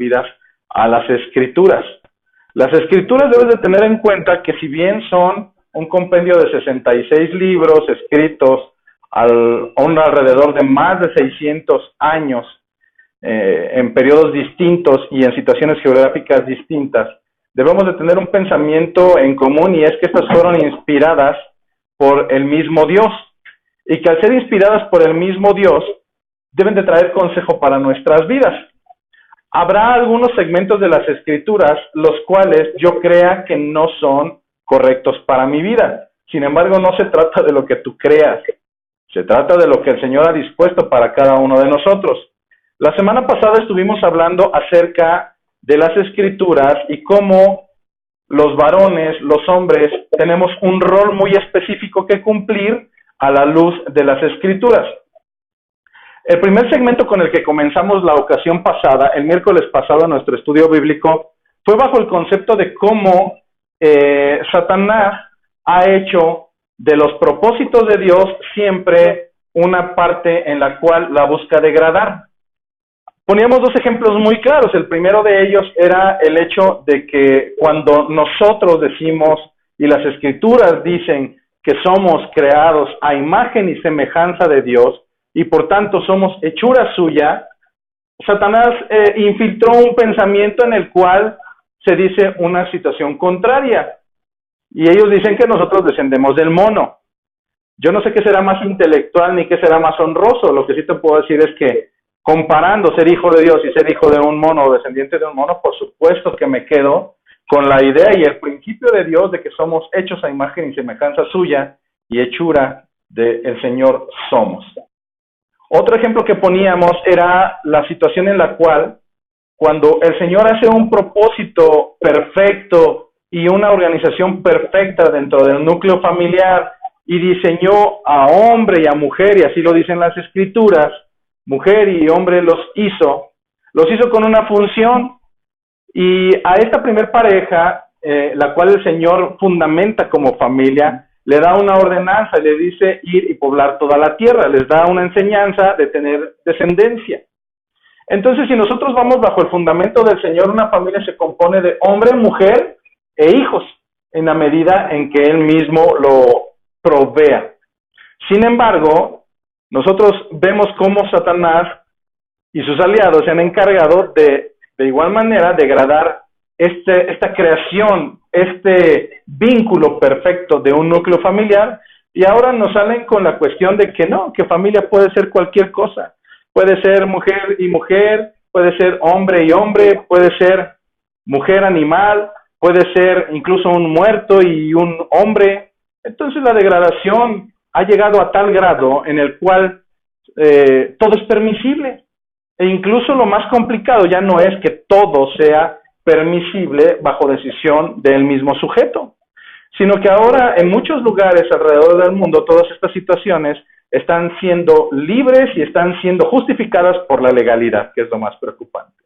vidas a las Escrituras. Las Escrituras debes de tener en cuenta que si bien son un compendio de 66 libros escritos alrededor de más de 600 años, en periodos distintos y en situaciones geográficas distintas, debemos de tener un pensamiento en común, y es que estas fueron inspiradas por el mismo Dios, y que al ser inspiradas por el mismo Dios, deben de traer consejo para nuestras vidas. Habrá algunos segmentos de las Escrituras los cuales yo crea que no son correctos para mi vida. Sin embargo, no se trata de lo que tú creas, se trata de lo que el Señor ha dispuesto para cada uno de nosotros. La semana pasada estuvimos hablando acerca de las Escrituras y cómo los varones, los hombres, tenemos un rol muy específico que cumplir a la luz de las Escrituras. El primer segmento con el que comenzamos la ocasión pasada, el miércoles pasado en nuestro estudio bíblico, fue bajo el concepto de cómo Satanás ha hecho de los propósitos de Dios siempre una parte en la cual la busca degradar. Poníamos dos ejemplos muy claros. El primero de ellos era el hecho de que cuando nosotros decimos, y las Escrituras dicen que somos creados a imagen y semejanza de Dios, y por tanto somos hechura suya, Satanás infiltró un pensamiento en el cual se dice una situación contraria. Y ellos dicen que nosotros descendemos del mono. Yo no sé qué será más intelectual ni qué será más honroso. Lo que sí te puedo decir es que comparando ser hijo de Dios y ser hijo de un mono o descendiente de un mono, por supuesto que me quedo con la idea y el principio de Dios de que somos hechos a imagen y semejanza suya y hechura del Señor somos. Otro ejemplo que poníamos era la situación en la cual, cuando el Señor hace un propósito perfecto y una organización perfecta dentro del núcleo familiar y diseñó a hombre y a mujer, y así lo dicen las Escrituras, mujer y hombre los hizo con una función, y a esta primer pareja, la cual el Señor fundamenta como familia, le da una ordenanza, le dice ir y poblar toda la tierra, les da una enseñanza de tener descendencia. Entonces, si nosotros vamos bajo el fundamento del Señor, una familia se compone de hombre, mujer e hijos, en la medida en que Él mismo lo provea. Sin embargo, nosotros vemos cómo Satanás y sus aliados se han encargado de igual manera, degradar esta creación, este vínculo perfecto de un núcleo familiar, y ahora nos salen con la cuestión de que no, que familia puede ser cualquier cosa. Puede ser mujer y mujer, puede ser hombre y hombre, puede ser mujer animal, puede ser incluso un muerto y un hombre. Entonces la degradación ha llegado a tal grado en el cual todo es permisible. E incluso lo más complicado ya no es que todo sea permisible bajo decisión del mismo sujeto, sino que ahora en muchos lugares alrededor del mundo todas estas situaciones están siendo libres y están siendo justificadas por la legalidad, que es lo más preocupante.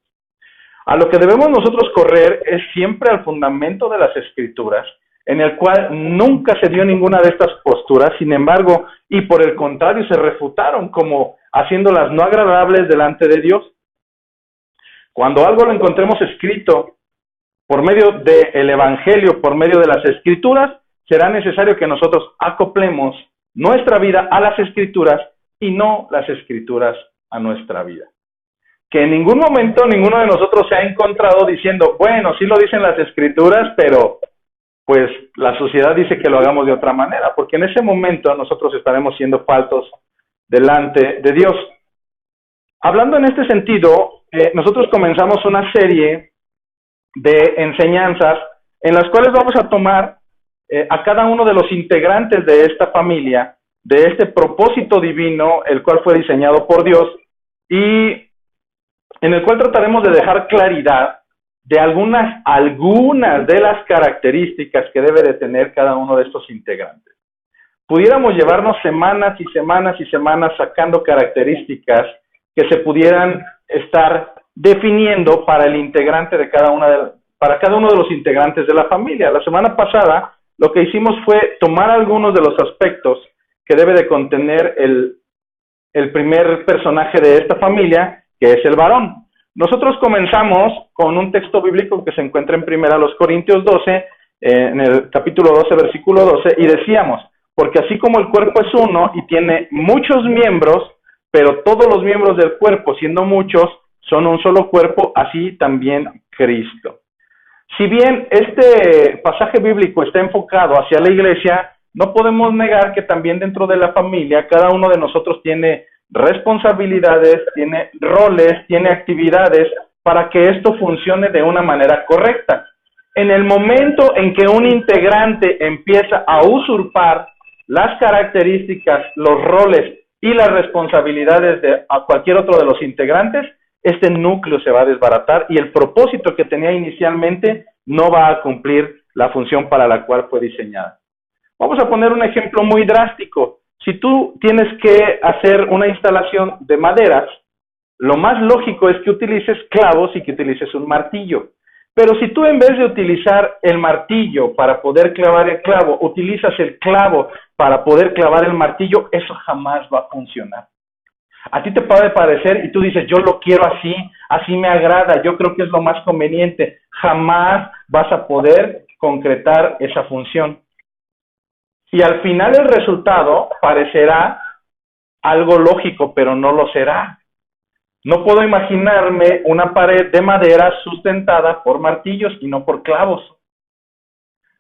A lo que debemos nosotros correr es siempre al fundamento de las Escrituras, en el cual nunca se dio ninguna de estas posturas, sin embargo, y por el contrario se refutaron como haciéndolas no agradables delante de Dios. Cuando algo lo encontremos escrito por medio del Evangelio, por medio de las Escrituras, será necesario que nosotros acoplemos nuestra vida a las Escrituras y no las Escrituras a nuestra vida. Que en ningún momento ninguno de nosotros se ha encontrado diciendo, bueno, sí lo dicen las Escrituras, pero pues la sociedad dice que lo hagamos de otra manera, porque en ese momento nosotros estaremos siendo faltos delante de Dios. Hablando en este sentido, nosotros comenzamos una serie de enseñanzas en las cuales vamos a tomar a cada uno de los integrantes de esta familia, de este propósito divino, el cual fue diseñado por Dios, y en el cual trataremos de dejar claridad de algunas de las características que debe de tener cada uno de estos integrantes. Pudiéramos llevarnos semanas y semanas y semanas sacando características que se pudieran estar definiendo para el integrante de para cada uno de los integrantes de la familia. La semana pasada lo que hicimos fue tomar algunos de los aspectos que debe de contener el primer personaje de esta familia, que es el varón. Nosotros comenzamos con un texto bíblico que se encuentra en 1 Corintios 12, en el capítulo 12, versículo 12, y decíamos, porque así como el cuerpo es uno y tiene muchos miembros, pero todos los miembros del cuerpo, siendo muchos, son un solo cuerpo, así también Cristo. Si bien este pasaje bíblico está enfocado hacia la iglesia, no podemos negar que también dentro de la familia cada uno de nosotros tiene responsabilidades, tiene roles, tiene actividades para que esto funcione de una manera correcta. En el momento en que un integrante empieza a usurpar las características, los roles y las responsabilidades de a cualquier otro de los integrantes, este núcleo se va a desbaratar y el propósito que tenía inicialmente no va a cumplir la función para la cual fue diseñada. Vamos a poner un ejemplo muy drástico. Si tú tienes que hacer una instalación de maderas, lo más lógico es que utilices clavos y que utilices un martillo. Pero si tú en vez de utilizar el martillo para poder clavar el clavo, utilizas el clavo para poder clavar el martillo, eso jamás va a funcionar. A ti te puede parecer y tú dices, yo lo quiero así, así me agrada, yo creo que es lo más conveniente. Jamás vas a poder concretar esa función. Y al final el resultado parecerá algo lógico, pero no lo será. No puedo imaginarme una pared de madera sustentada por martillos y no por clavos.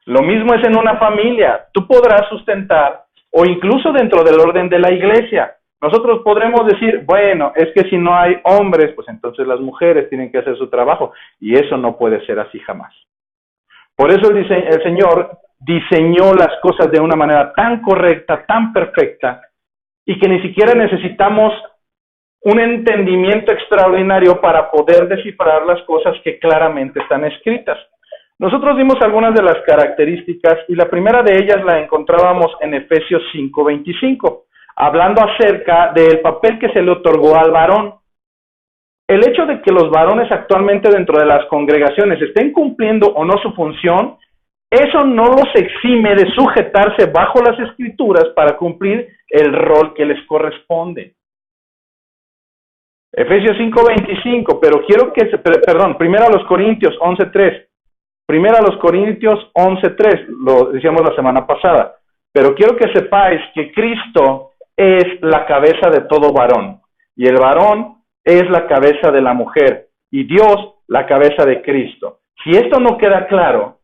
Lo mismo es en una familia. Tú podrás sustentar, o incluso dentro del orden de la iglesia. Nosotros podremos decir, bueno, es que si no hay hombres, pues entonces las mujeres tienen que hacer su trabajo. Y eso no puede ser así jamás. Por eso el Señor diseñó las cosas de una manera tan correcta, tan perfecta, y que ni siquiera necesitamos un entendimiento extraordinario para poder descifrar las cosas que claramente están escritas. Nosotros vimos algunas de las características y la primera de ellas la encontrábamos en Efesios 5:25, hablando acerca del papel que se le otorgó al varón. El hecho de que los varones actualmente dentro de las congregaciones estén cumpliendo o no su función, eso no los exime de sujetarse bajo las escrituras para cumplir el rol que les corresponde. Efesios 5:25, pero quiero que, primero a los Corintios 11:3. Primero a los Corintios 11:3, lo decíamos la semana pasada. Pero quiero que sepáis que Cristo es la cabeza de todo varón. Y el varón es la cabeza de la mujer. Y Dios la cabeza de Cristo. Si esto no queda claro,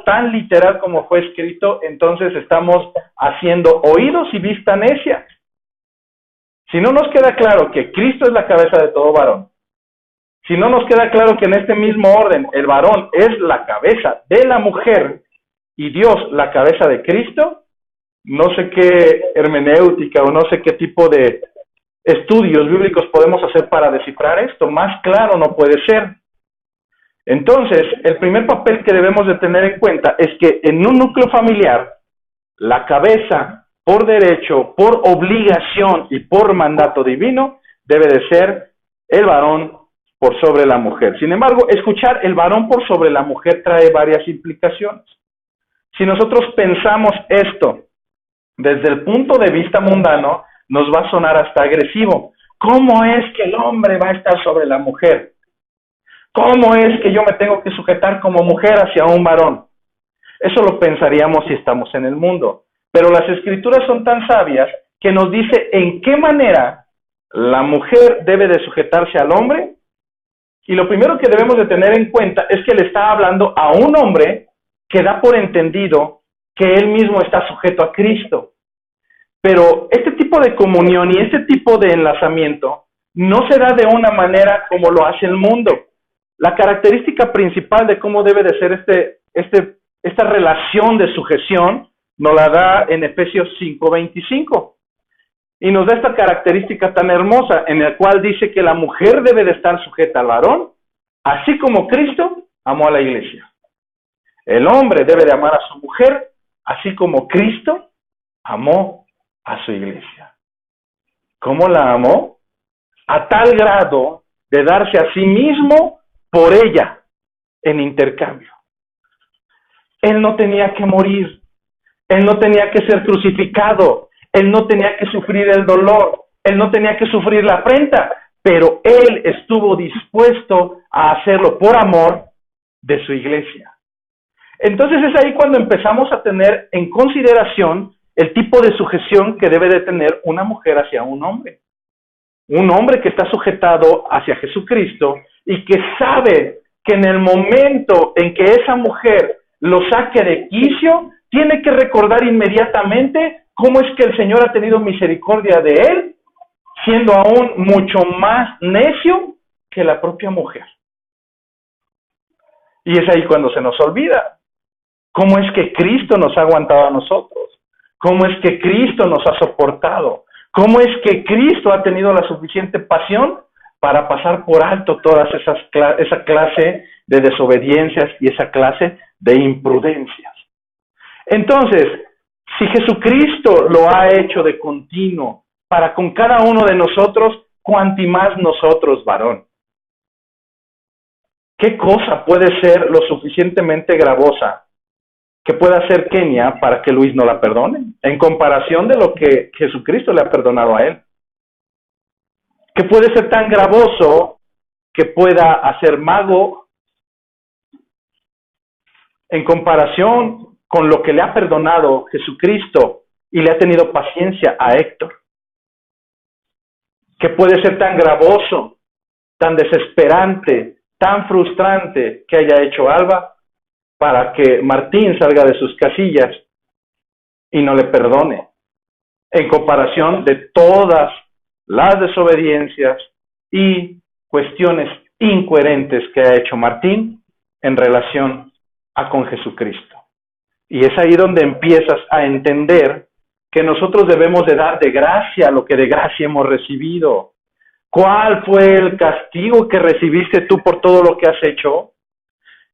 tan literal como fue escrito, entonces estamos haciendo oídos y vista necia. Si no nos queda claro que Cristo es la cabeza de todo varón, si no nos queda claro que en este mismo orden el varón es la cabeza de la mujer y Dios la cabeza de Cristo, no sé qué hermenéutica o no sé qué tipo de estudios bíblicos podemos hacer para descifrar esto. Más claro no puede ser. Entonces, el primer papel que debemos de tener en cuenta es que en un núcleo familiar, la cabeza, por derecho, por obligación y por mandato divino, debe de ser el varón por sobre la mujer. Sin embargo, escuchar el varón por sobre la mujer trae varias implicaciones. Si nosotros pensamos esto desde el punto de vista mundano, nos va a sonar hasta agresivo. ¿Cómo es que el hombre va a estar sobre la mujer? ¿Cómo es que yo me tengo que sujetar como mujer hacia un varón? Eso lo pensaríamos si estamos en el mundo. Pero las escrituras son tan sabias que nos dice en qué manera la mujer debe de sujetarse al hombre. Y lo primero que debemos de tener en cuenta es que le está hablando a un hombre que da por entendido que él mismo está sujeto a Cristo. Pero este tipo de comunión y este tipo de enlazamiento no se da de una manera como lo hace el mundo. La característica principal de cómo debe de ser esta relación de sujeción nos la da en Efesios 5:25. Y nos da esta característica tan hermosa en la cual dice que la mujer debe de estar sujeta al varón, así como Cristo amó a la iglesia. El hombre debe de amar a su mujer, así como Cristo amó a su iglesia. ¿Cómo la amó? A tal grado de darse a sí mismo por ella en intercambio. Él no tenía que morir, él no tenía que ser crucificado, él no tenía que sufrir el dolor, él no tenía que sufrir la afrenta, pero él estuvo dispuesto a hacerlo por amor de su iglesia. Entonces es ahí cuando empezamos a tener en consideración el tipo de sujeción que debe de tener una mujer hacia un hombre. Un hombre que está sujetado hacia Jesucristo y que sabe que en el momento en que esa mujer lo saque de quicio, tiene que recordar inmediatamente cómo es que el Señor ha tenido misericordia de él, siendo aún mucho más necio que la propia mujer. Y es ahí cuando se nos olvida cómo es que Cristo nos ha aguantado a nosotros, cómo es que Cristo nos ha soportado, cómo es que Cristo ha tenido la suficiente pasión para pasar por alto todas esa clase de desobediencias y esa clase de imprudencias. Entonces, si Jesucristo lo ha hecho de continuo para con cada uno de nosotros, cuanti más nosotros, varón. ¿Qué cosa puede ser lo suficientemente gravosa que pueda hacer Kenia para que Luis no la perdone? En comparación de lo que Jesucristo le ha perdonado a él. ¿Qué puede ser tan gravoso que pueda hacer Mago en comparación con lo que le ha perdonado Jesucristo y le ha tenido paciencia a Héctor? ¿Qué puede ser tan gravoso, tan desesperante, tan frustrante que haya hecho Alba para que Martín salga de sus casillas y no le perdone? En comparación de todas las desobediencias y cuestiones incoherentes que ha hecho Martín en relación a con Jesucristo. Y es ahí donde empiezas a entender que nosotros debemos de dar de gracia lo que de gracia hemos recibido. ¿Cuál fue el castigo que recibiste tú por todo lo que has hecho?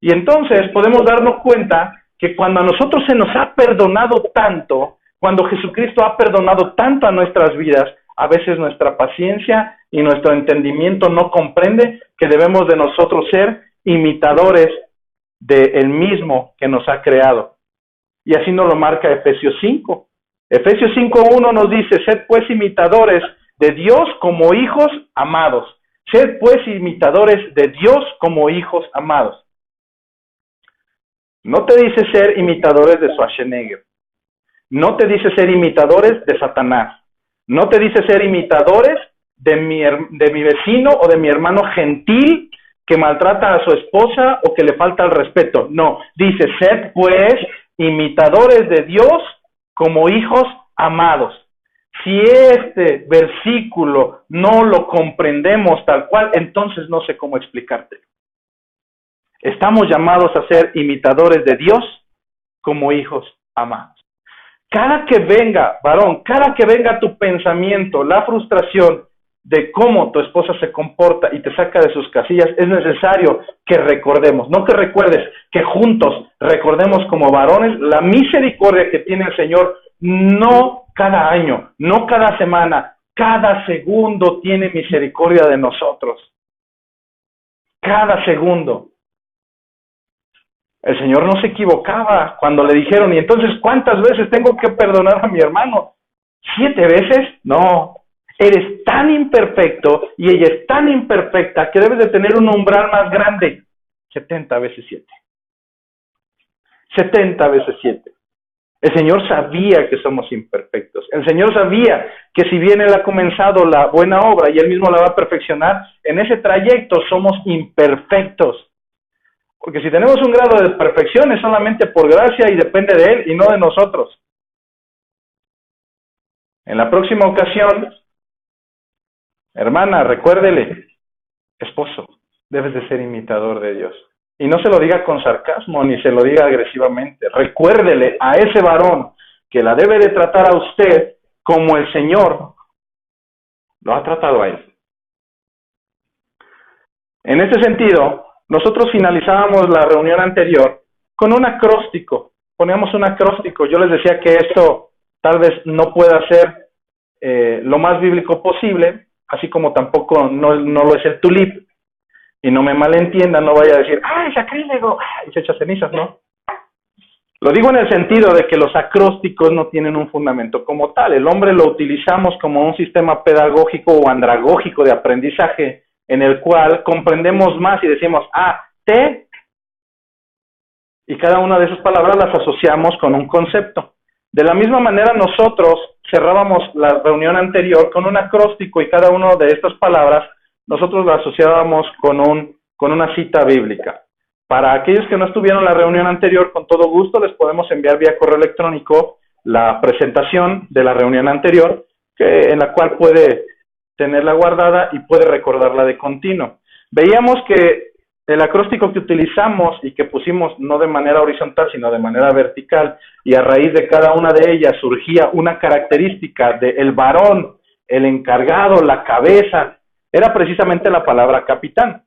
Y entonces podemos darnos cuenta que cuando a nosotros se nos ha perdonado tanto, cuando Jesucristo ha perdonado tanto a nuestras vidas, a veces nuestra paciencia y nuestro entendimiento no comprende que debemos de nosotros ser imitadores del mismo que nos ha creado. Y así nos lo marca Efesios 5. Efesios 5:1 nos dice: sed pues imitadores de Dios como hijos amados. Sed pues imitadores de Dios como hijos amados. No te dice ser imitadores de Schwarzenegger. No te dice ser imitadores de Satanás. No te dice ser imitadores de mi vecino o de mi hermano gentil que maltrata a su esposa o que le falta el respeto. No, dice: sed pues imitadores de Dios como hijos amados. Si este versículo no lo comprendemos tal cual, entonces no sé cómo explicarte. Estamos llamados a ser imitadores de Dios como hijos amados. Cada que venga, varón, cada que venga tu pensamiento, la frustración de cómo tu esposa se comporta y te saca de sus casillas, es necesario que recordemos, no que recuerdes, que juntos recordemos como varones la misericordia que tiene el Señor, no cada año, no cada semana, cada segundo tiene misericordia de nosotros. Cada segundo. El Señor no se equivocaba cuando le dijeron: ¿y entonces cuántas veces tengo que perdonar a mi hermano? ¿7 veces? No. Eres tan imperfecto y ella es tan imperfecta que debes de tener un umbral más grande. 70 veces 7. 70 veces 7. El Señor sabía que somos imperfectos. El Señor sabía que si bien Él ha comenzado la buena obra y Él mismo la va a perfeccionar, en ese trayecto somos imperfectos. Porque si tenemos un grado de perfección es solamente por gracia y depende de Él y no de nosotros. En la próxima ocasión, hermana, recuérdele: esposo, debes de ser imitador de Dios. Y no se lo diga con sarcasmo ni se lo diga agresivamente. Recuérdele a ese varón que la debe de tratar a usted como el Señor lo ha tratado a él. En este sentido, nosotros finalizábamos la reunión anterior con un acróstico. Poníamos un acróstico. Yo les decía que esto tal vez no pueda ser lo más bíblico posible, así como tampoco no lo es el tulip. Y no me malentiendan, no vaya a decir: ¡ay, sacrílego! Y se echa cenizas, ¿no? Lo digo en el sentido de que los acrósticos no tienen un fundamento como tal. El hombre lo utilizamos como un sistema pedagógico o andragógico de aprendizaje en el cual comprendemos más y decimos, T, y cada una de esas palabras las asociamos con un concepto. De la misma manera nosotros cerrábamos la reunión anterior con un acróstico y cada una de estas palabras nosotros la asociábamos con una cita bíblica. Para aquellos que no estuvieron en la reunión anterior, con todo gusto les podemos enviar vía correo electrónico la presentación de la reunión anterior, en la cual puede tenerla guardada y puede recordarla de continuo. Veíamos que el acróstico que utilizamos y que pusimos no de manera horizontal, sino de manera vertical, y a raíz de cada una de ellas surgía una característica del varón, el encargado, la cabeza, era precisamente la palabra capitán.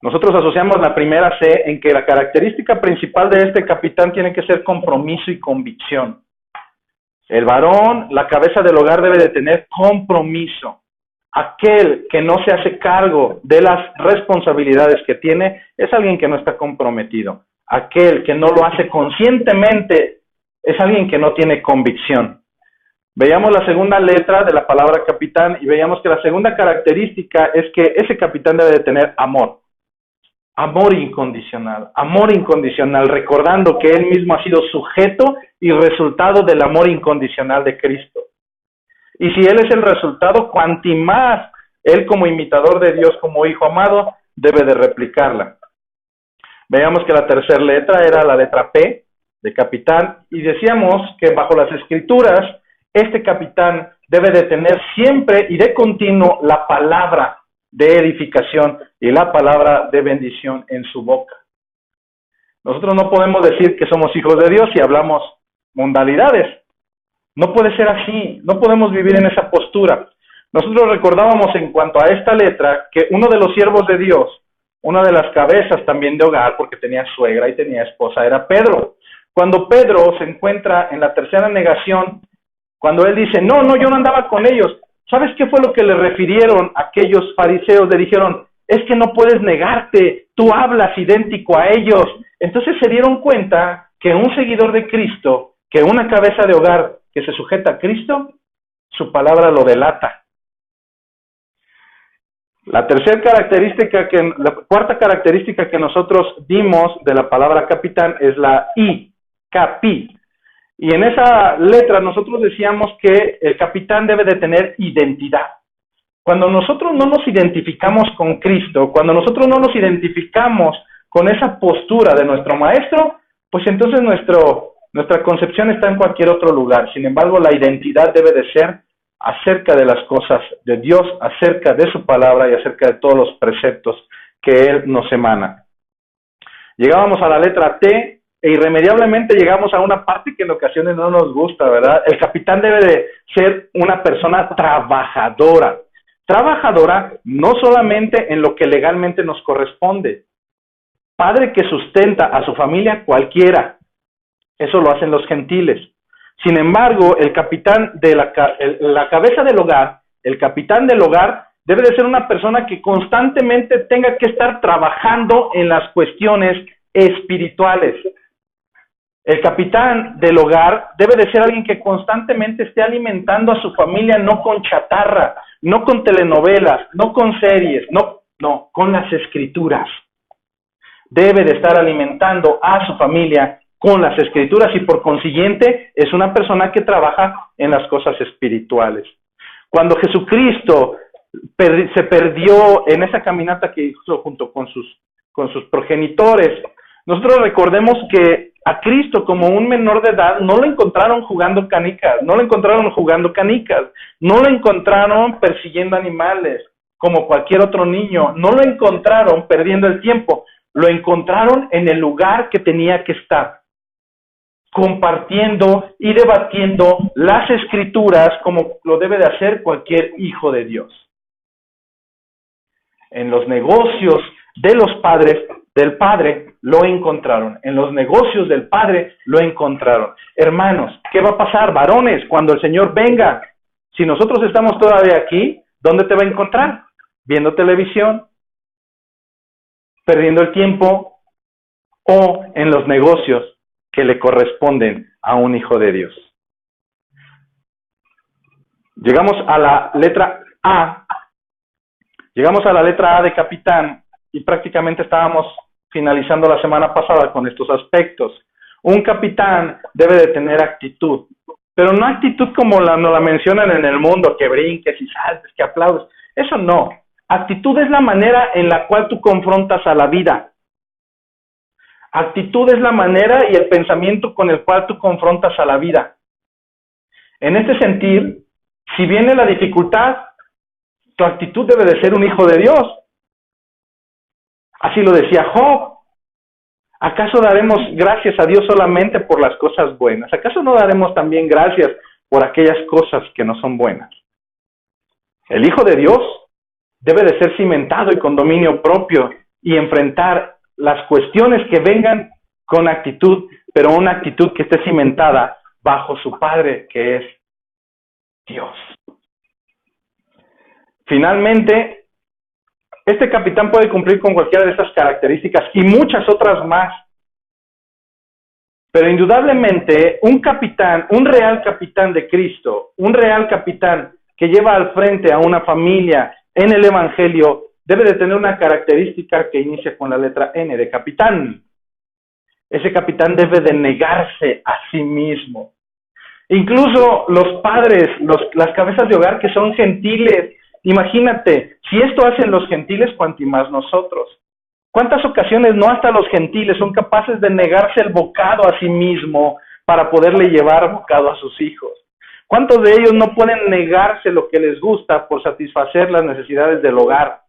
Nosotros asociamos la primera C en que la característica principal de este capitán tiene que ser compromiso y convicción. El varón, la cabeza del hogar, debe de tener compromiso. Aquel que no se hace cargo de las responsabilidades que tiene es alguien que no está comprometido. Aquel que no lo hace conscientemente es alguien que no tiene convicción. Veíamos la segunda letra de la palabra capitán y veíamos que la segunda característica es que ese capitán debe de tener amor. Amor incondicional, recordando que él mismo ha sido sujeto y resultado del amor incondicional de Cristo. Y si él es el resultado, cuanti más él como imitador de Dios, como hijo amado, debe de replicarla. Veíamos que la tercera letra era la letra P de capitán y decíamos que bajo las escrituras, este capitán debe de tener siempre y de continuo la palabra de edificación y la palabra de bendición en su boca. Nosotros no podemos decir que somos hijos de Dios si hablamos mundalidades. No puede ser así, no podemos vivir en esa postura. Nosotros recordábamos en cuanto a esta letra que uno de los siervos de Dios, una de las cabezas también de hogar, porque tenía suegra y tenía esposa, era Pedro. Cuando Pedro se encuentra en la tercera negación, cuando él dice, no, yo no andaba con ellos, ¿sabes qué fue lo que le refirieron aquellos fariseos? Le dijeron, es que no puedes negarte, tú hablas idéntico a ellos. Entonces se dieron cuenta que un seguidor de Cristo, que una cabeza de hogar que se sujeta a Cristo, su palabra lo delata. La cuarta característica que nosotros dimos de la palabra capitán es la I, capi. Y en esa letra nosotros decíamos que el capitán debe de tener identidad. Cuando nosotros no nos identificamos con Cristo, cuando nosotros no nos identificamos con esa postura de nuestro maestro, pues entonces nuestra concepción está en cualquier otro lugar. Sin embargo, la identidad debe de ser acerca de las cosas de Dios, acerca de su palabra y acerca de todos los preceptos que Él nos emana. Llegábamos a la letra T e irremediablemente llegamos a una parte que en ocasiones no nos gusta, ¿verdad? El capitán debe de ser una persona trabajadora. Trabajadora no solamente en lo que legalmente nos corresponde. Padre que sustenta a su familia cualquiera. Eso lo hacen los gentiles. Sin embargo, el capitán de la cabeza del hogar, el capitán del hogar, debe de ser una persona que constantemente tenga que estar trabajando en las cuestiones espirituales. El capitán del hogar debe de ser alguien que constantemente esté alimentando a su familia, no con chatarra, no con telenovelas, no con series, no, con las escrituras. Debe de estar alimentando a su familia con las escrituras y por consiguiente es una persona que trabaja en las cosas espirituales. Cuando Jesucristo se perdió en esa caminata que hizo junto con sus progenitores, nosotros recordemos que a Cristo como un menor de edad no lo encontraron jugando canicas, no lo encontraron persiguiendo animales como cualquier otro niño, no lo encontraron perdiendo el tiempo, lo encontraron en el lugar que tenía que estar, compartiendo y debatiendo las escrituras como lo debe de hacer cualquier hijo de Dios. En los negocios de los padres, del Padre, lo encontraron. En los negocios del Padre, lo encontraron. Hermanos, ¿qué va a pasar, varones, cuando el Señor venga? Si nosotros estamos todavía aquí, ¿dónde te va a encontrar? ¿Viendo televisión? ¿Perdiendo el tiempo? ¿O en los negocios que le corresponden a un hijo de Dios. Llegamos a la letra A. Llegamos a la letra A de capitán y prácticamente estábamos finalizando la semana pasada con estos aspectos. Un capitán debe de tener actitud, pero no actitud como nos la mencionan en el mundo, que brinques y saltes, que aplaudes. Eso no. Actitud es la manera en la cual tú confrontas a la vida. Actitud es la manera y el pensamiento con el cual tú confrontas a la vida. En este sentir, si viene la dificultad, tu actitud debe de ser un hijo de Dios. Así lo decía Job. ¿Acaso daremos gracias a Dios solamente por las cosas buenas? ¿Acaso no daremos también gracias por aquellas cosas que no son buenas? El hijo de Dios debe de ser cimentado y con dominio propio y enfrentar las cuestiones que vengan con actitud, pero una actitud que esté cimentada bajo su Padre, que es Dios. Finalmente, este capitán puede cumplir con cualquiera de estas características y muchas otras más. Pero indudablemente, un capitán, un real capitán de Cristo, un real capitán que lleva al frente a una familia en el Evangelio, debe de tener una característica que inicia con la letra N de capitán. Ese capitán debe de negarse a sí mismo. Incluso los padres, las cabezas de hogar que son gentiles, imagínate, si esto hacen los gentiles, cuanto más nosotros. ¿Cuántas ocasiones no hasta los gentiles son capaces de negarse el bocado a sí mismo para poderle llevar bocado a sus hijos? ¿Cuántos de ellos no pueden negarse lo que les gusta por satisfacer las necesidades del hogar?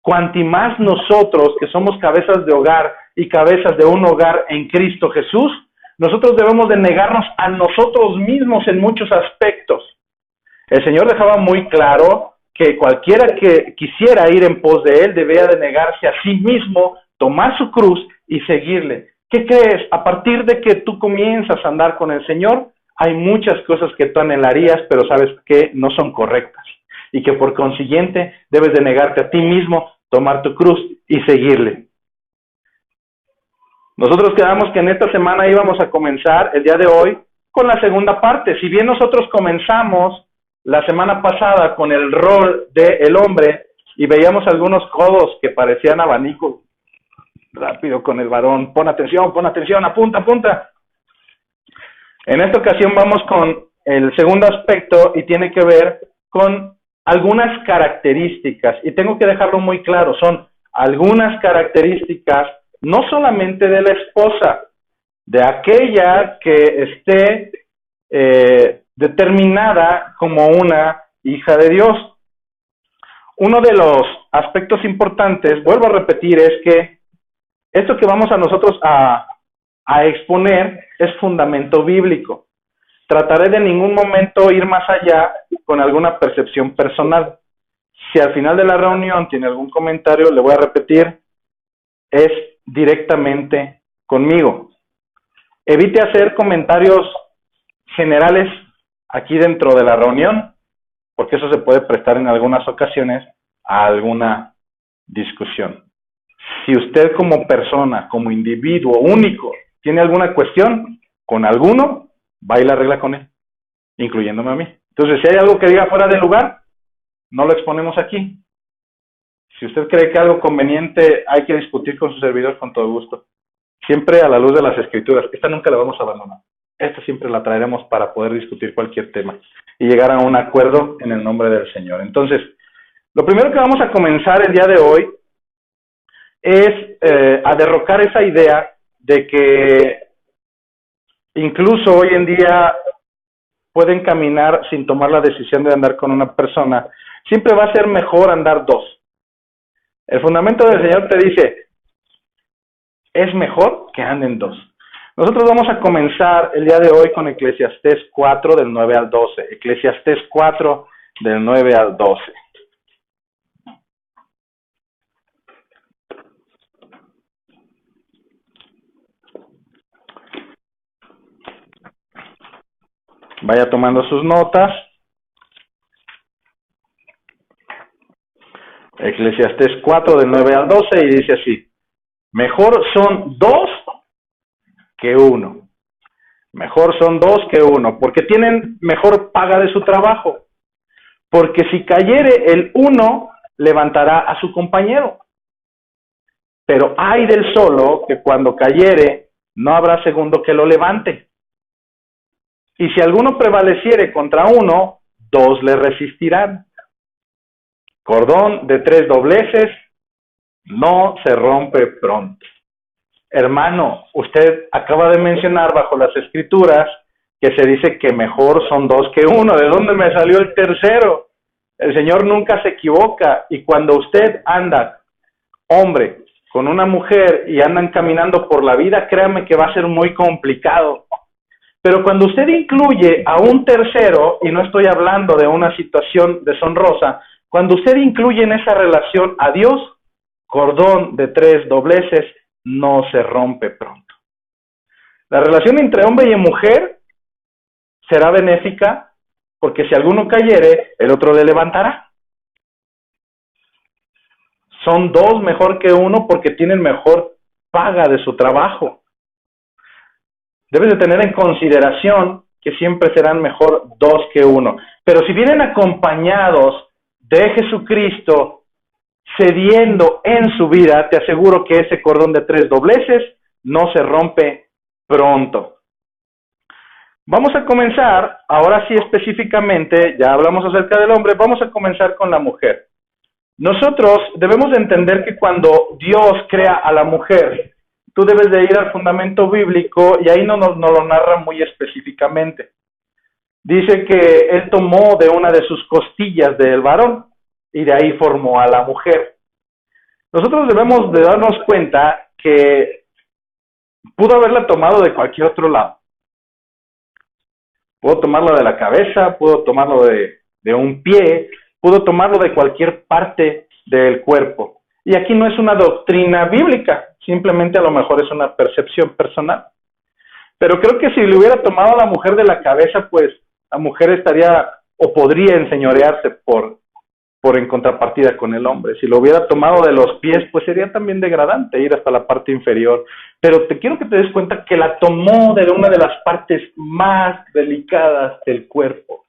Cuanti más nosotros, que somos cabezas de hogar y cabezas de un hogar en Cristo Jesús, nosotros debemos de negarnos a nosotros mismos en muchos aspectos. El Señor dejaba muy claro que cualquiera que quisiera ir en pos de Él debía de negarse a sí mismo, tomar su cruz y seguirle. ¿Qué crees? A partir de que tú comienzas a andar con el Señor, hay muchas cosas que tú anhelarías, pero sabes que no son correctas. Y que por consiguiente debes de negarte a ti mismo, tomar tu cruz y seguirle. Nosotros quedamos que en esta semana íbamos a comenzar el día de hoy con la segunda parte. Si bien nosotros comenzamos la semana pasada con el rol del hombre y veíamos algunos codos que parecían abanicos, rápido con el varón, pon atención, apunta, apunta. En esta ocasión vamos con el segundo aspecto y tiene que ver con algunas características, y tengo que dejarlo muy claro, son algunas características no solamente de la esposa, de aquella que esté determinada como una hija de Dios. Uno de los aspectos importantes, vuelvo a repetir, es que esto que vamos a nosotros a exponer es fundamento bíblico. Trataré de ningún momento ir más allá con alguna percepción personal. Si al final de la reunión tiene algún comentario, le voy a repetir, es directamente conmigo. Evite hacer comentarios generales aquí dentro de la reunión, porque eso se puede prestar en algunas ocasiones a alguna discusión. Si usted como persona, como individuo único, tiene alguna cuestión con alguno, va y la arregla con él, incluyéndome a mí. Entonces, si hay algo que diga fuera de lugar, no lo exponemos aquí. Si usted cree que algo conveniente hay que discutir con su servidor, con todo gusto. Siempre a la luz de las Escrituras. Esta nunca la vamos a abandonar. Esta siempre la traeremos para poder discutir cualquier tema y llegar a un acuerdo en el nombre del Señor. Entonces, lo primero que vamos a comenzar el día de hoy es a derrocar esa idea de que incluso hoy en día pueden caminar sin tomar la decisión de andar con una persona. Siempre va a ser mejor andar dos. El fundamento del Señor te dice, es mejor que anden dos. Nosotros vamos a comenzar el día de hoy con Eclesiastés 4 del 9 al 12. Eclesiastés 4 del 9 al 12. Vaya tomando sus notas. Eclesiastés 4 del 9 al 12 y dice así: mejor son dos que uno. Mejor son dos que uno, porque tienen mejor paga de su trabajo. Porque si cayere el uno, levantará a su compañero. Pero ay del solo, que cuando cayere, no habrá segundo que lo levante. Y si alguno prevaleciere contra uno, dos le resistirán. Cordón de 3 dobleces no se rompe pronto. Hermano, usted acaba de mencionar bajo las escrituras que se dice que mejor son dos que uno. ¿De dónde me salió el tercero? El Señor nunca se equivoca, y cuando usted anda, hombre, con una mujer y andan caminando por la vida, créame que va a ser muy complicado. Pero cuando usted incluye a un tercero, y no estoy hablando de una situación deshonrosa, cuando usted incluye en esa relación a Dios, cordón de 3 dobleces no se rompe pronto. La relación entre hombre y mujer será benéfica, porque si alguno cayere, el otro le levantará. Son dos mejor que uno porque tienen mejor paga de su trabajo. Debes de tener en consideración que siempre serán mejor dos que uno. Pero si vienen acompañados de Jesucristo, cediendo en su vida, te aseguro que ese cordón de 3 dobleces no se rompe pronto. Vamos a comenzar, ahora sí específicamente, ya hablamos acerca del hombre, vamos a comenzar con la mujer. Nosotros debemos de entender que cuando Dios crea a la mujer, tú debes de ir al fundamento bíblico y ahí no lo narra muy específicamente. Dice que Él tomó de una de sus costillas del varón y de ahí formó a la mujer. Nosotros debemos de darnos cuenta que pudo haberla tomado de cualquier otro lado. Pudo tomarlo de la cabeza, pudo tomarlo de un pie, pudo tomarlo de cualquier parte del cuerpo. Y aquí no es una doctrina bíblica, simplemente a lo mejor es una percepción personal. Pero creo que si le hubiera tomado a la mujer de la cabeza, pues la mujer estaría o podría enseñorearse por en contrapartida con el hombre. Si lo hubiera tomado de los pies, pues sería también degradante ir hasta la parte inferior. Pero te quiero que te des cuenta que la tomó de una de las partes más delicadas del cuerpo.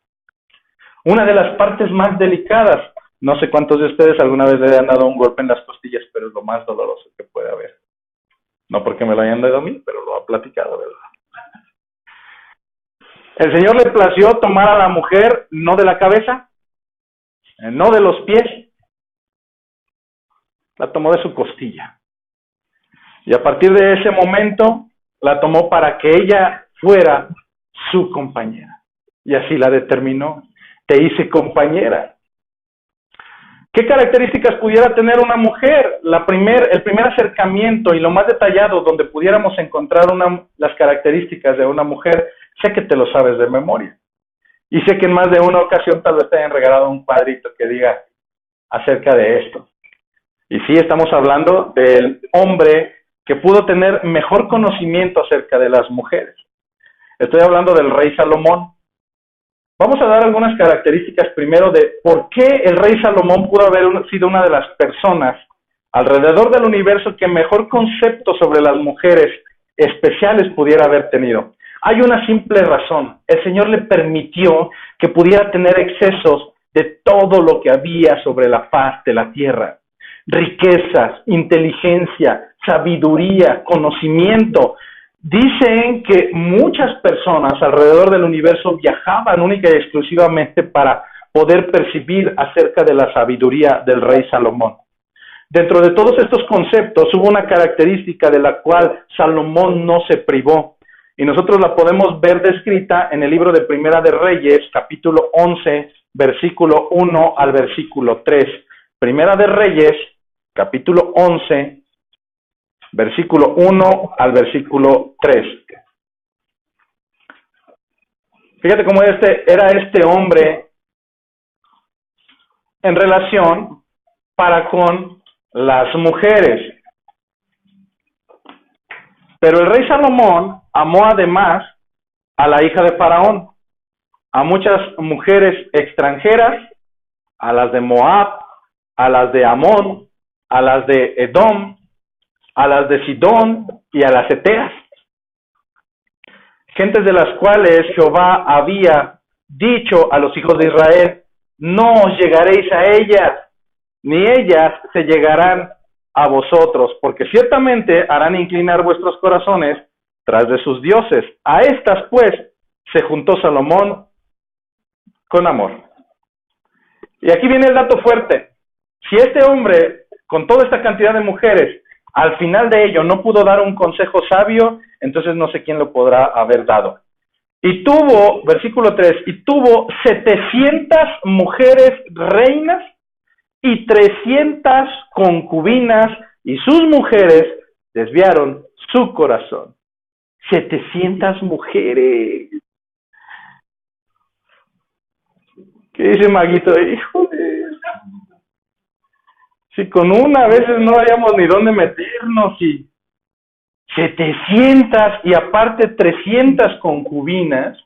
Una de las partes más delicadas. No sé cuántos de ustedes alguna vez le han dado un golpe en las costillas, pero es lo más doloroso que puede haber. No porque me lo hayan dado a mí, pero lo ha platicado, ¿verdad? El Señor le plació tomar a la mujer no de la cabeza, no de los pies, la tomó de su costilla. Y a partir de ese momento, la tomó para que ella fuera su compañera. Y así la determinó. Te hice compañera. ¿Qué características pudiera tener una mujer? El primer acercamiento y lo más detallado donde pudiéramos encontrar las características de una mujer, sé que te lo sabes de memoria. Y sé que en más de una ocasión tal vez te hayan regalado un cuadrito que diga acerca de esto. Y sí, estamos hablando del hombre que pudo tener mejor conocimiento acerca de las mujeres. Estoy hablando del rey Salomón. Vamos a dar algunas características primero de por qué el rey Salomón pudo haber sido una de las personas alrededor del universo que mejor concepto sobre las mujeres especiales pudiera haber tenido. Hay una simple razón. El Señor le permitió que pudiera tener excesos de todo lo que había sobre la faz de la tierra. Riquezas, inteligencia, sabiduría, conocimiento. Dicen que muchas personas alrededor del universo viajaban única y exclusivamente para poder percibir acerca de la sabiduría del rey Salomón. Dentro de todos estos conceptos hubo una característica de la cual Salomón no se privó. Y nosotros la podemos ver descrita en el libro de Primera de Reyes, capítulo 11, versículo 1 al versículo 3. Primera de Reyes, capítulo 11, versículo 1 al versículo 3. Fíjate cómo era este hombre en relación para con las mujeres. Pero el rey Salomón amó además a la hija de Faraón, a muchas mujeres extranjeras, a las de Moab, a las de Amón, a las de Edom, a las de Sidón y a las heteas. gentes de las cuales Jehová había dicho a los hijos de Israel, no os llegaréis a ellas, ni ellas se llegarán a vosotros, porque ciertamente harán inclinar vuestros corazones tras de sus dioses. A estas, pues, se juntó Salomón con amor. Y aquí viene el dato fuerte. Si este hombre, con toda esta cantidad de mujeres, al final de ello no pudo dar un consejo sabio, entonces no sé quién lo podrá haber dado. Y tuvo, versículo 3, y tuvo 700 mujeres reinas y 300 concubinas, y sus mujeres desviaron su corazón. 700 mujeres. ¿Qué dice Maguito? Híjole. Si con una a veces no hayamos ni dónde meternos, y 700 y aparte 300 concubinas.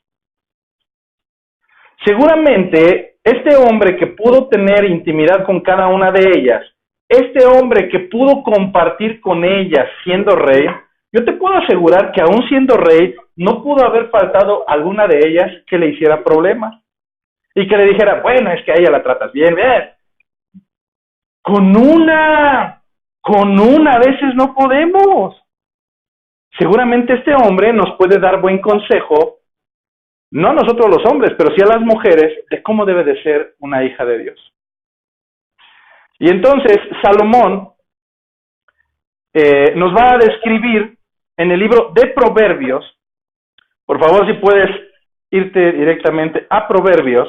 Seguramente este hombre que pudo tener intimidad con cada una de ellas, este hombre que pudo compartir con ellas siendo rey, yo te puedo asegurar que aún siendo rey, no pudo haber faltado alguna de ellas que le hiciera problemas. Y que le dijera, bueno, es que a ella la tratas bien, bien. Con una a veces no podemos. Seguramente este hombre nos puede dar buen consejo, no a nosotros los hombres, pero sí a las mujeres, de cómo debe de ser una hija de Dios. Y entonces Salomón nos va a describir en el libro de Proverbios. Por favor, si puedes irte directamente a Proverbios,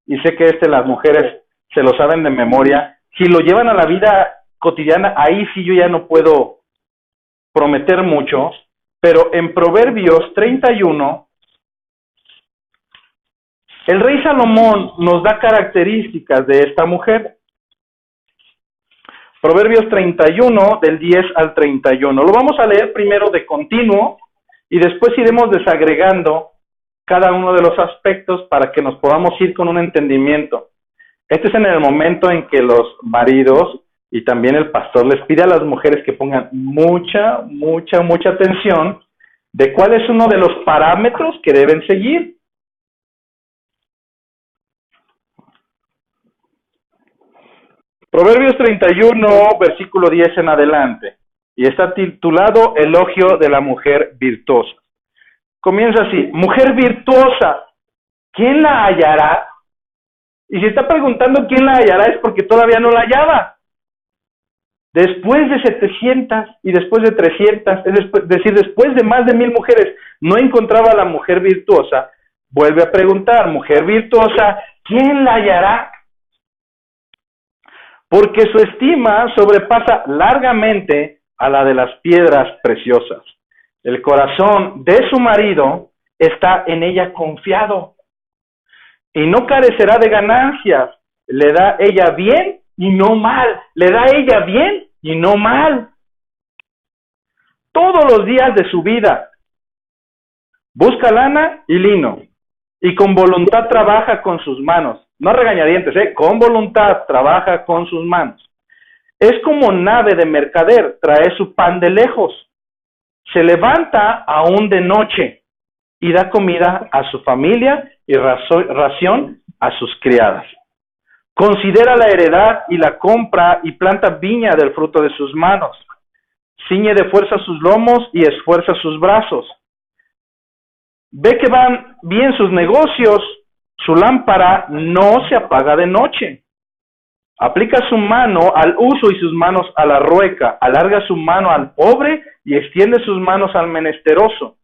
y sé que las mujeres se lo saben de memoria. Si lo llevan a la vida cotidiana, ahí sí yo ya no puedo prometer mucho, pero en Proverbios 31, el rey Salomón nos da características de esta mujer. Proverbios 31, del 10 al 31. Lo vamos a leer primero de continuo y después iremos desagregando cada uno de los aspectos para que nos podamos ir con un entendimiento. Este es en el momento en que los maridos y también el pastor les pide a las mujeres que pongan mucha atención de cuál es uno de los parámetros que deben seguir. Proverbios 31, versículo 10 en adelante, y está titulado Elogio de la mujer virtuosa. Comienza así: mujer virtuosa, ¿quién la hallará? Y si está preguntando quién la hallará es porque todavía no la hallaba. Después de 700 y después de 300, es decir, después de más de 1000 mujeres, no encontraba a la mujer virtuosa. Vuelve a preguntar, mujer virtuosa, ¿quién la hallará? Porque su estima sobrepasa largamente a la de las piedras preciosas. El corazón de su marido está en ella confiado, y no carecerá de ganancias. Le da ella bien y no mal. Le da ella bien y no mal. Todos los días de su vida busca lana y lino, y con voluntad trabaja con sus manos. No regañadientes, con voluntad trabaja con sus manos. Es como nave de mercader, trae su pan de lejos. Se levanta aún de noche y da comida a su familia y ración a sus criadas. Considera la heredad y la compra y planta viña del fruto de sus manos. Ciñe de fuerza sus lomos y esfuerza sus brazos. Ve que van bien sus negocios, su lámpara no se apaga de noche. Aplica su mano al uso y sus manos a la rueca. Alarga su mano al pobre y extiende sus manos al menesteroso.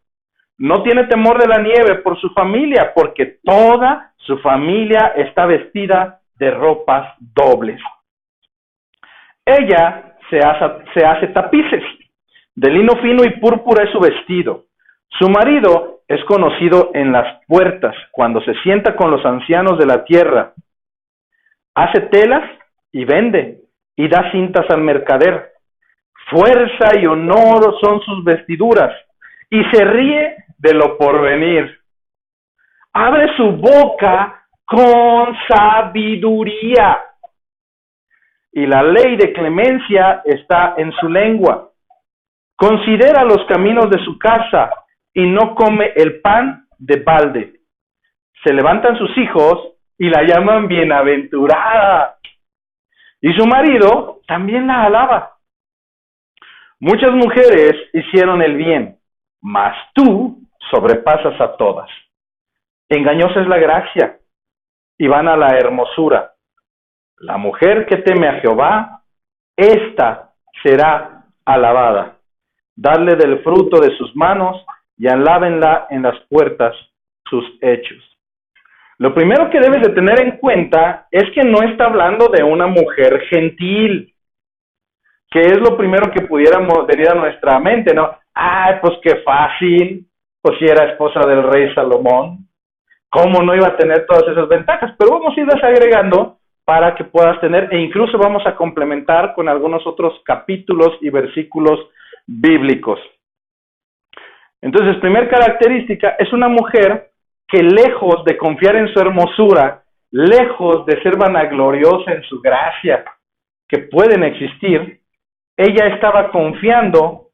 No tiene temor de la nieve por su familia, porque toda su familia está vestida de ropas dobles. Ella se hace tapices, de lino fino y púrpura es su vestido. Su marido es conocido en las puertas, cuando se sienta con los ancianos de la tierra. Hace telas y vende, y da cintas al mercader. Fuerza y honor son sus vestiduras, y se ríe de lo porvenir. Abre su boca con sabiduría, y la ley de clemencia está en su lengua. Considera los caminos de su casa, y no come el pan de balde. Se levantan sus hijos y la llaman bienaventurada. Y su marido también la alaba. Muchas mujeres hicieron el bien, mas tú sobrepasas a todas. Engañosa es la gracia y vana la hermosura. La mujer que teme a Jehová, ésta será alabada. Dadle del fruto de sus manos y alábenla en las puertas sus hechos. Lo primero que debes de tener en cuenta es que no está hablando de una mujer gentil, que es lo primero que pudiéramos venir a nuestra mente, ¿no? Ay, pues qué fácil, pues si era esposa del rey Salomón, ¿cómo no iba a tener todas esas ventajas? Pero vamos a irlas agregando para que puedas tener, e incluso vamos a complementar con algunos otros capítulos y versículos bíblicos. Entonces, primera característica, es una mujer que lejos de confiar en su hermosura, lejos de ser vanagloriosa en su gracia, que pueden existir, ella estaba confiando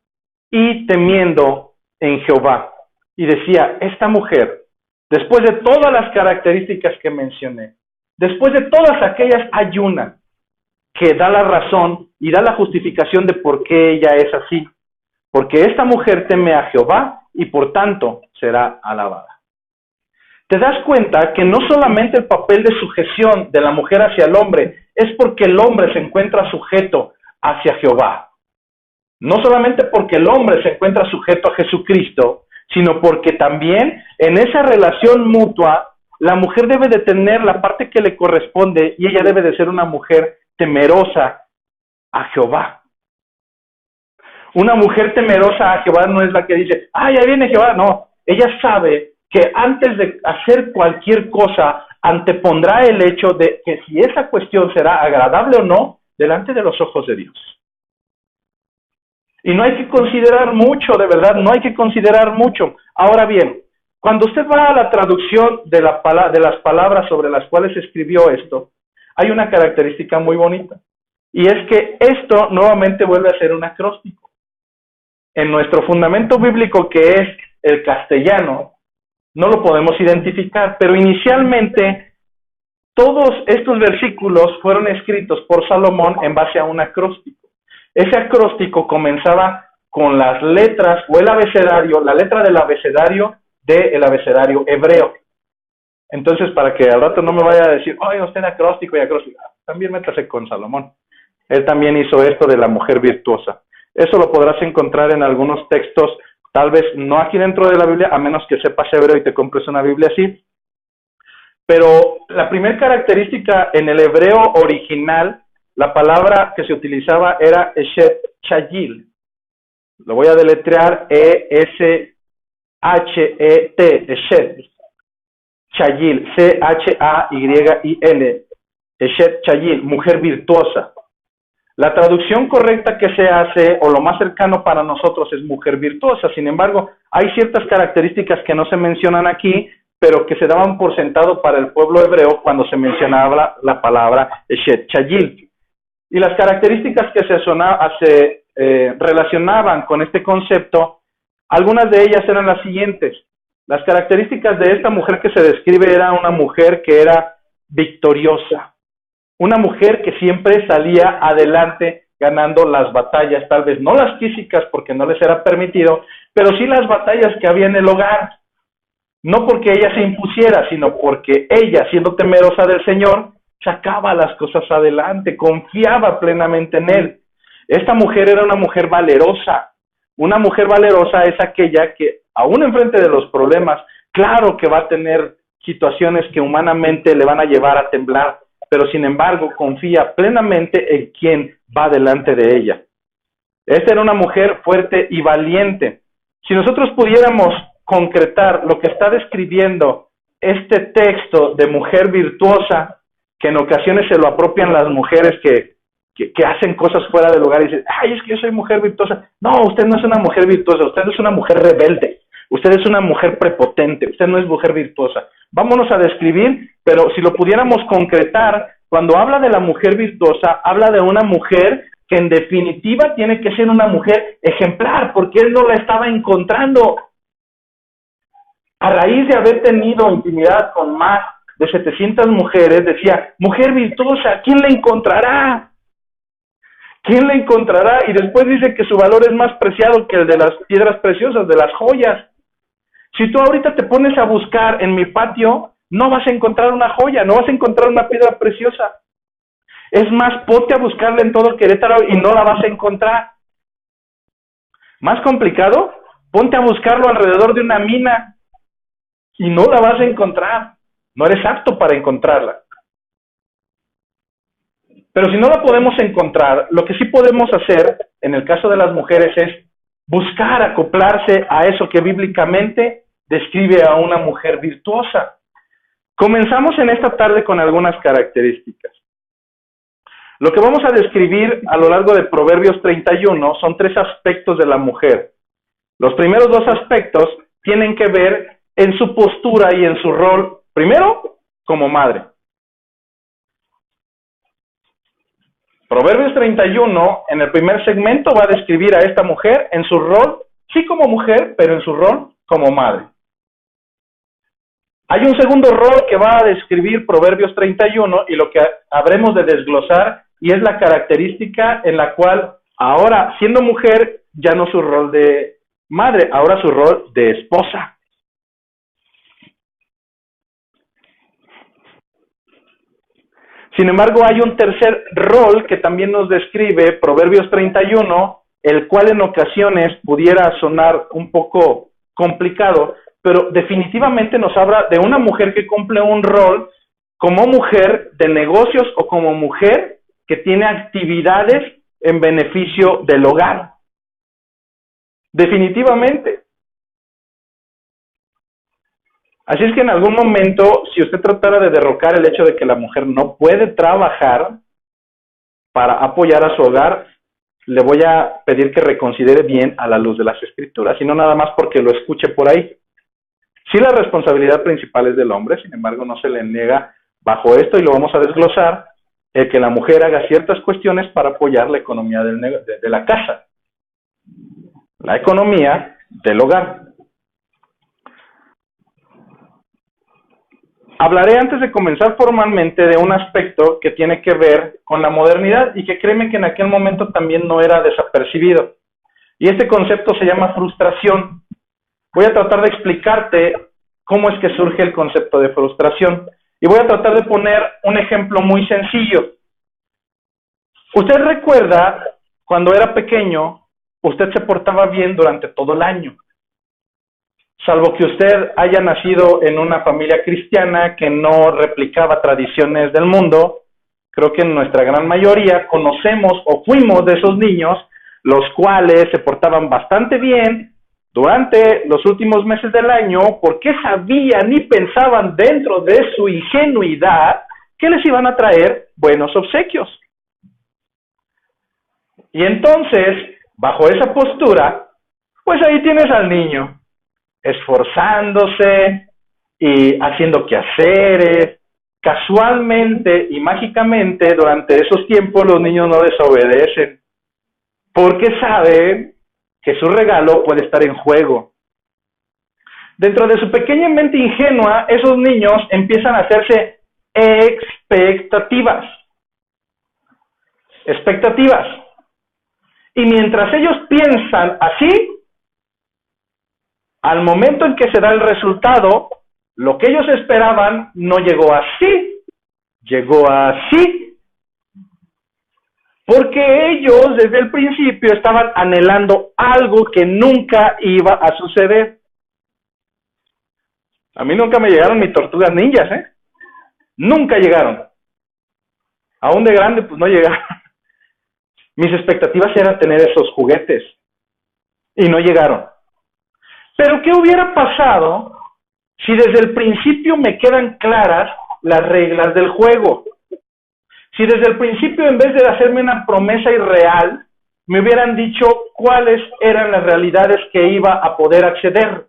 y temiendo en Jehová. Y decía, esta mujer, después de todas las características que mencioné, después de todas aquellas, hay una que da la razón y da la justificación de por qué ella es así. Porque esta mujer teme a Jehová y por tanto será alabada. Te das cuenta que no solamente el papel de sujeción de la mujer hacia el hombre es porque el hombre se encuentra sujeto hacia Jehová. No solamente porque el hombre se encuentra sujeto a Jesucristo, sino porque también en esa relación mutua la mujer debe de tener la parte que le corresponde y ella debe de ser una mujer temerosa a Jehová. Una mujer temerosa a Jehová no es la que dice, ¡ay, ahí viene Jehová! No, ella sabe que antes de hacer cualquier cosa, antepondrá el hecho de que si esa cuestión será agradable o no, delante de los ojos de Dios. Y no hay que considerar mucho, de verdad, no hay que considerar mucho. Ahora bien, cuando usted va a la traducción de las palabras sobre las cuales se escribió esto, hay una característica muy bonita. Y es que esto nuevamente vuelve a ser un acróstico. En nuestro fundamento bíblico, que es el castellano, no lo podemos identificar, pero inicialmente todos estos versículos fueron escritos por Salomón en base a un acróstico. Ese acróstico comenzaba con las letras o el abecedario, la letra del abecedario abecedario hebreo. Entonces, para que al rato no me vaya a decir, oye, usted acróstico y acróstico, también métase con Salomón. Él también hizo esto de la mujer virtuosa. Eso lo podrás encontrar en algunos textos, tal vez no aquí dentro de la Biblia, a menos que sepas hebreo y te compres una Biblia así. Pero la primera característica en el hebreo original, la palabra que se utilizaba era Eshet Chayil. Lo voy a deletrear, E-S-H-E-T, Eshet Chayil, C-H-A-Y-I-L, Eshet Chayil, mujer virtuosa. La traducción correcta que se hace, o lo más cercano para nosotros, es mujer virtuosa. Sin embargo, hay ciertas características que no se mencionan aquí, pero que se daban por sentado para el pueblo hebreo cuando se mencionaba la palabra Eshet Chayil. Y las características que se relacionaban con este concepto, algunas de ellas eran las siguientes. Las características de esta mujer que se describe era una mujer que era victoriosa. Una mujer que siempre salía adelante ganando las batallas, tal vez no las físicas porque no les era permitido, pero sí las batallas que había en el hogar. No porque ella se impusiera, sino porque ella, siendo temerosa del Señor, sacaba las cosas adelante, confiaba plenamente en Él. Esta mujer era una mujer valerosa. Una mujer valerosa es aquella que, aún enfrente de los problemas, claro que va a tener situaciones que humanamente le van a llevar a temblar, pero sin embargo confía plenamente en quien va delante de ella. Esta era una mujer fuerte y valiente. Si nosotros pudiéramos concretar lo que está describiendo este texto de mujer virtuosa, que en ocasiones se lo apropian las mujeres que hacen cosas fuera de lugar y dicen, ay, es que yo soy mujer virtuosa. No, usted no es una mujer virtuosa, usted es una mujer rebelde, usted es una mujer prepotente, usted no es mujer virtuosa. Vámonos a describir, pero si lo pudiéramos concretar, cuando habla de la mujer virtuosa, habla de una mujer que en definitiva tiene que ser una mujer ejemplar, porque él no la estaba encontrando. a raíz de haber tenido intimidad con más de 700 mujeres, decía, mujer virtuosa, ¿quién la encontrará? ¿Quién la encontrará? Y después dice que su valor es más preciado que el de las piedras preciosas, de las joyas. Si tú ahorita te pones a buscar en mi patio, no vas a encontrar una joya, no vas a encontrar una piedra preciosa. Es más, ponte a buscarla en todo Querétaro y no la vas a encontrar. Más complicado, ponte a buscarlo alrededor de una mina y no la vas a encontrar. No eres apto para encontrarla. Pero si no la podemos encontrar, lo que sí podemos hacer, en el caso de las mujeres, es buscar acoplarse a eso que bíblicamente describe a una mujer virtuosa. Comenzamos en esta tarde con algunas características. Lo que vamos a describir a lo largo de Proverbios 31 son 3 aspectos de la mujer. Los primeros 2 aspectos tienen que ver en su postura y en su rol, primero, como madre. Proverbios 31, en el primer segmento, va a describir a esta mujer en su rol, sí como mujer, pero en su rol como madre. Hay un segundo rol que va a describir Proverbios 31 y lo que habremos de desglosar, y es la característica en la cual ahora, siendo mujer, ya no su rol de madre, ahora su rol de esposa. Sin embargo, hay un tercer rol que también nos describe Proverbios 31, el cual en ocasiones pudiera sonar un poco complicado, pero definitivamente nos habla de una mujer que cumple un rol como mujer de negocios o como mujer que tiene actividades en beneficio del hogar. Definitivamente. Así es que en algún momento, si usted tratara de derrocar el hecho de que la mujer no puede trabajar para apoyar a su hogar, le voy a pedir que reconsidere bien a la luz de las Escrituras, y no nada más porque lo escuche por ahí. Sí, la responsabilidad principal es del hombre, sin embargo no se le niega bajo esto, y lo vamos a desglosar, el que la mujer haga ciertas cuestiones para apoyar la economía de la casa, la economía del hogar. Hablaré antes de comenzar formalmente de un aspecto que tiene que ver con la modernidad y que créeme que en aquel momento también no era desapercibido. Y este concepto se llama frustración. Voy a tratar de explicarte cómo es que surge el concepto de frustración. Y voy a tratar de poner un ejemplo muy sencillo. Usted recuerda, cuando era pequeño, usted se portaba bien durante todo el año. Salvo que usted haya nacido en una familia cristiana que no replicaba tradiciones del mundo, creo que en nuestra gran mayoría conocemos o fuimos de esos niños, los cuales se portaban bastante bien durante los últimos meses del año, porque sabían y pensaban dentro de su ingenuidad que les iban a traer buenos obsequios. Y entonces, bajo esa postura, pues ahí tienes al niño, esforzándose y haciendo quehaceres. Casualmente y mágicamente, durante esos tiempos los niños no desobedecen, porque saben que su regalo puede estar en juego. Dentro de su pequeña mente ingenua, esos niños empiezan a hacerse expectativas. Y mientras ellos piensan así, al momento en que se da el resultado, lo que ellos esperaban no llegó así, llegó así. Porque ellos desde el principio estaban anhelando algo que nunca iba a suceder. A mí nunca me llegaron mis tortugas ninjas, Nunca llegaron. Aún de grande, pues no llegaron. Mis expectativas eran tener esos juguetes. Y no llegaron. Pero ¿qué hubiera pasado si desde el principio me quedan claras las reglas del juego? Si desde el principio, en vez de hacerme una promesa irreal, me hubieran dicho cuáles eran las realidades que iba a poder acceder.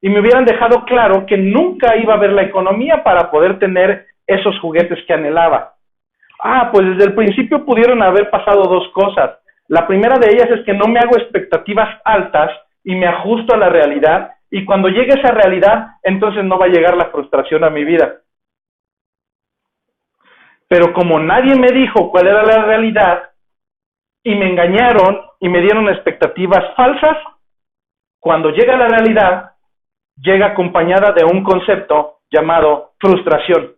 Y me hubieran dejado claro que nunca iba a haber la economía para poder tener esos juguetes que anhelaba. Pues desde el principio pudieron haber pasado 2 cosas. La primera de ellas es que no me hago expectativas altas y me ajusto a la realidad, y cuando llegue esa realidad, entonces no va a llegar la frustración a mi vida. Pero como nadie me dijo cuál era la realidad, y me engañaron y me dieron expectativas falsas, cuando llega la realidad, llega acompañada de un concepto llamado frustración.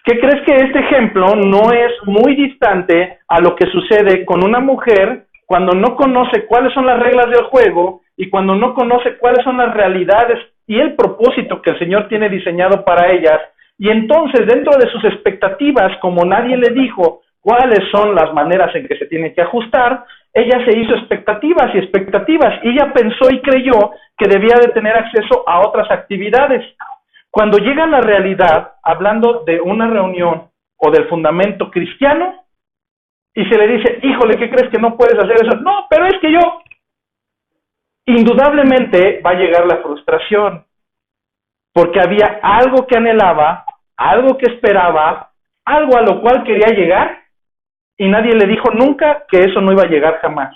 ¿Qué crees que este ejemplo no es muy distante a lo que sucede con una mujer cuando no conoce cuáles son las reglas del juego y cuando no conoce cuáles son las realidades y el propósito que el Señor tiene diseñado para ellas? Y entonces, dentro de sus expectativas, como nadie le dijo cuáles son las maneras en que se tiene que ajustar, ella se hizo expectativas y ella pensó y creyó que debía de tener acceso a otras actividades. Cuando llega la realidad, hablando de una reunión o del fundamento cristiano, y se le dice, híjole, ¿qué crees que no puedes hacer eso? No, pero es que yo, indudablemente va a llegar la frustración, porque había algo que anhelaba, algo que esperaba, algo a lo cual quería llegar, y nadie le dijo nunca que eso no iba a llegar jamás.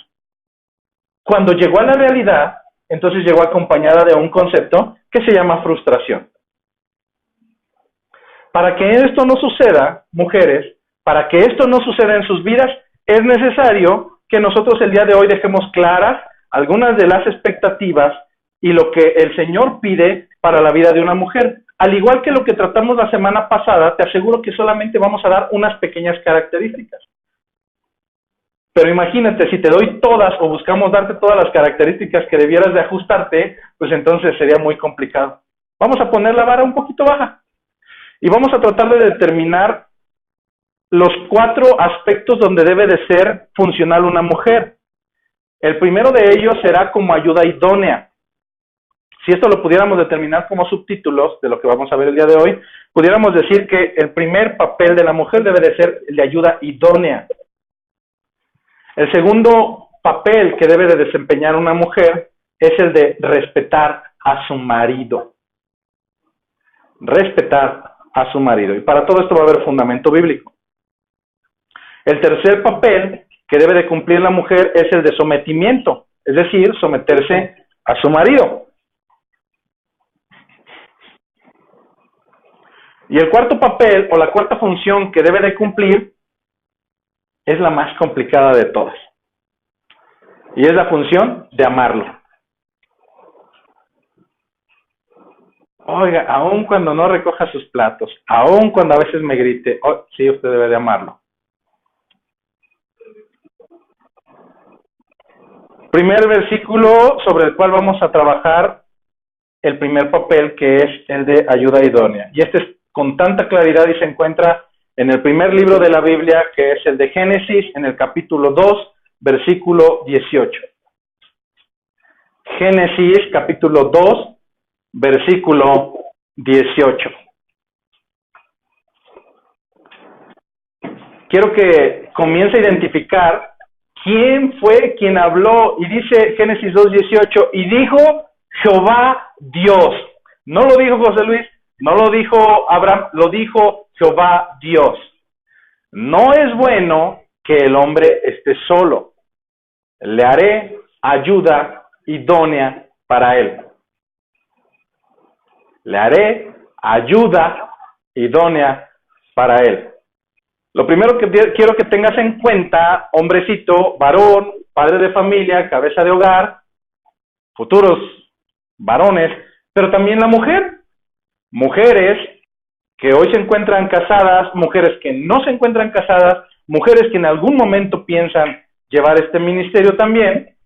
Cuando llegó a la realidad, entonces llegó acompañada de un concepto que se llama frustración. Para que esto no suceda, mujeres, para que esto no suceda en sus vidas, es necesario que nosotros el día de hoy dejemos claras algunas de las expectativas y lo que el Señor pide para la vida de una mujer. Al igual que lo que tratamos la semana pasada, te aseguro que solamente vamos a dar unas pequeñas características. Pero imagínate, si te doy todas o buscamos darte todas las características que debieras de ajustarte, pues entonces sería muy complicado. Vamos a poner la vara un poquito baja. Y vamos a tratar de determinar los 4 aspectos donde debe de ser funcional una mujer. El primero de ellos será como ayuda idónea. Si esto lo pudiéramos determinar como subtítulos de lo que vamos a ver el día de hoy, pudiéramos decir que el primer papel de la mujer debe de ser el de ayuda idónea. El segundo papel que debe de desempeñar una mujer es el de respetar a su marido. Respetar a su marido. Y para todo esto va a haber fundamento bíblico. El tercer papel que debe de cumplir la mujer es el de sometimiento, es decir, someterse a su marido. Y el cuarto papel o la cuarta función que debe de cumplir es la más complicada de todas. Y es la función de amarlo. Oiga, aun cuando no recoja sus platos, aun cuando a veces me grite, oh, sí, usted debe de amarlo. Primer versículo sobre el cual vamos a trabajar el primer papel, que es el de ayuda idónea. Y este es con tanta claridad y se encuentra en el primer libro de la Biblia, que es el de Génesis, en el capítulo 2, versículo 18. Génesis, capítulo 2, versículo 18. Quiero que comience a identificar quién fue quien habló, y dice Génesis 2:18, y dijo Jehová Dios. No lo dijo José Luis, no lo dijo Abraham, lo dijo Jehová Dios. No es bueno que el hombre esté solo. Le haré ayuda idónea para él. Le haré ayuda idónea para él. Lo primero que quiero que tengas en cuenta, hombrecito, varón, padre de familia, cabeza de hogar, futuros varones, pero también la mujer. Mujeres que hoy se encuentran casadas, mujeres que no se encuentran casadas, mujeres que en algún momento piensan llevar este ministerio también.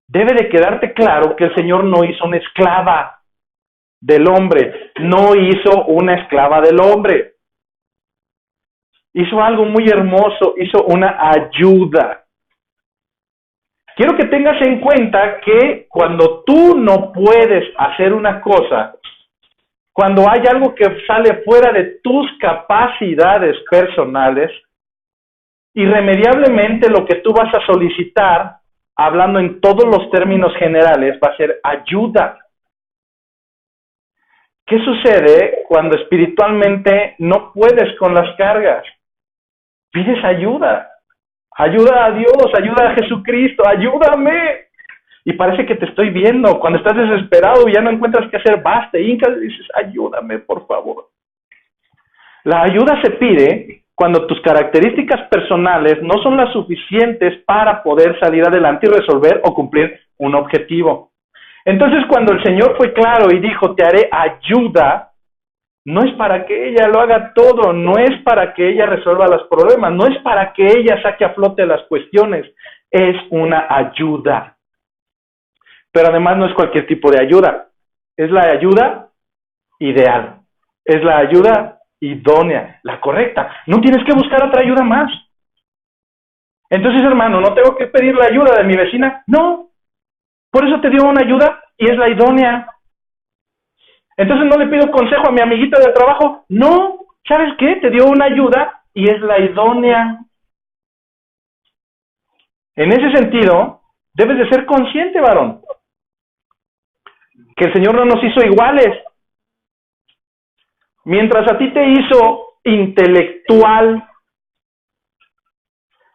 Debe de quedarte claro que el Señor no hizo una esclava del hombre, no hizo una esclava del hombre. Hizo algo muy hermoso, hizo una ayuda. Quiero que tengas en cuenta que cuando tú no puedes hacer una cosa, cuando hay algo que sale fuera de tus capacidades personales, irremediablemente lo que tú vas a solicitar, hablando en todos los términos generales, va a ser ayuda. ¿Qué sucede cuando espiritualmente no puedes con las cargas? Pides ayuda. Ayuda a Dios, ayuda a Jesucristo, ayúdame. Y parece que te estoy viendo. Cuando estás desesperado y ya no encuentras qué hacer, vas, te hincas y dices, ayúdame, por favor. La ayuda se pide cuando tus características personales no son las suficientes para poder salir adelante y resolver o cumplir un objetivo. Entonces, cuando el Señor fue claro y dijo, te haré ayuda, no es para que ella lo haga todo, no es para que ella resuelva los problemas, no es para que ella saque a flote las cuestiones, es una ayuda. Pero además no es cualquier tipo de ayuda, es la ayuda ideal, es la ayuda idónea, la correcta. No tienes que buscar otra ayuda más. Entonces, hermano, ¿no tengo que pedir la ayuda de mi vecina? No. Por eso te dio una ayuda y es la idónea. Entonces, ¿no le pido consejo a mi amiguita del trabajo? No. ¿Sabes qué? Te dio una ayuda y es la idónea. En ese sentido, debes de ser consciente, varón, que el Señor no nos hizo iguales. Mientras a ti te hizo intelectual,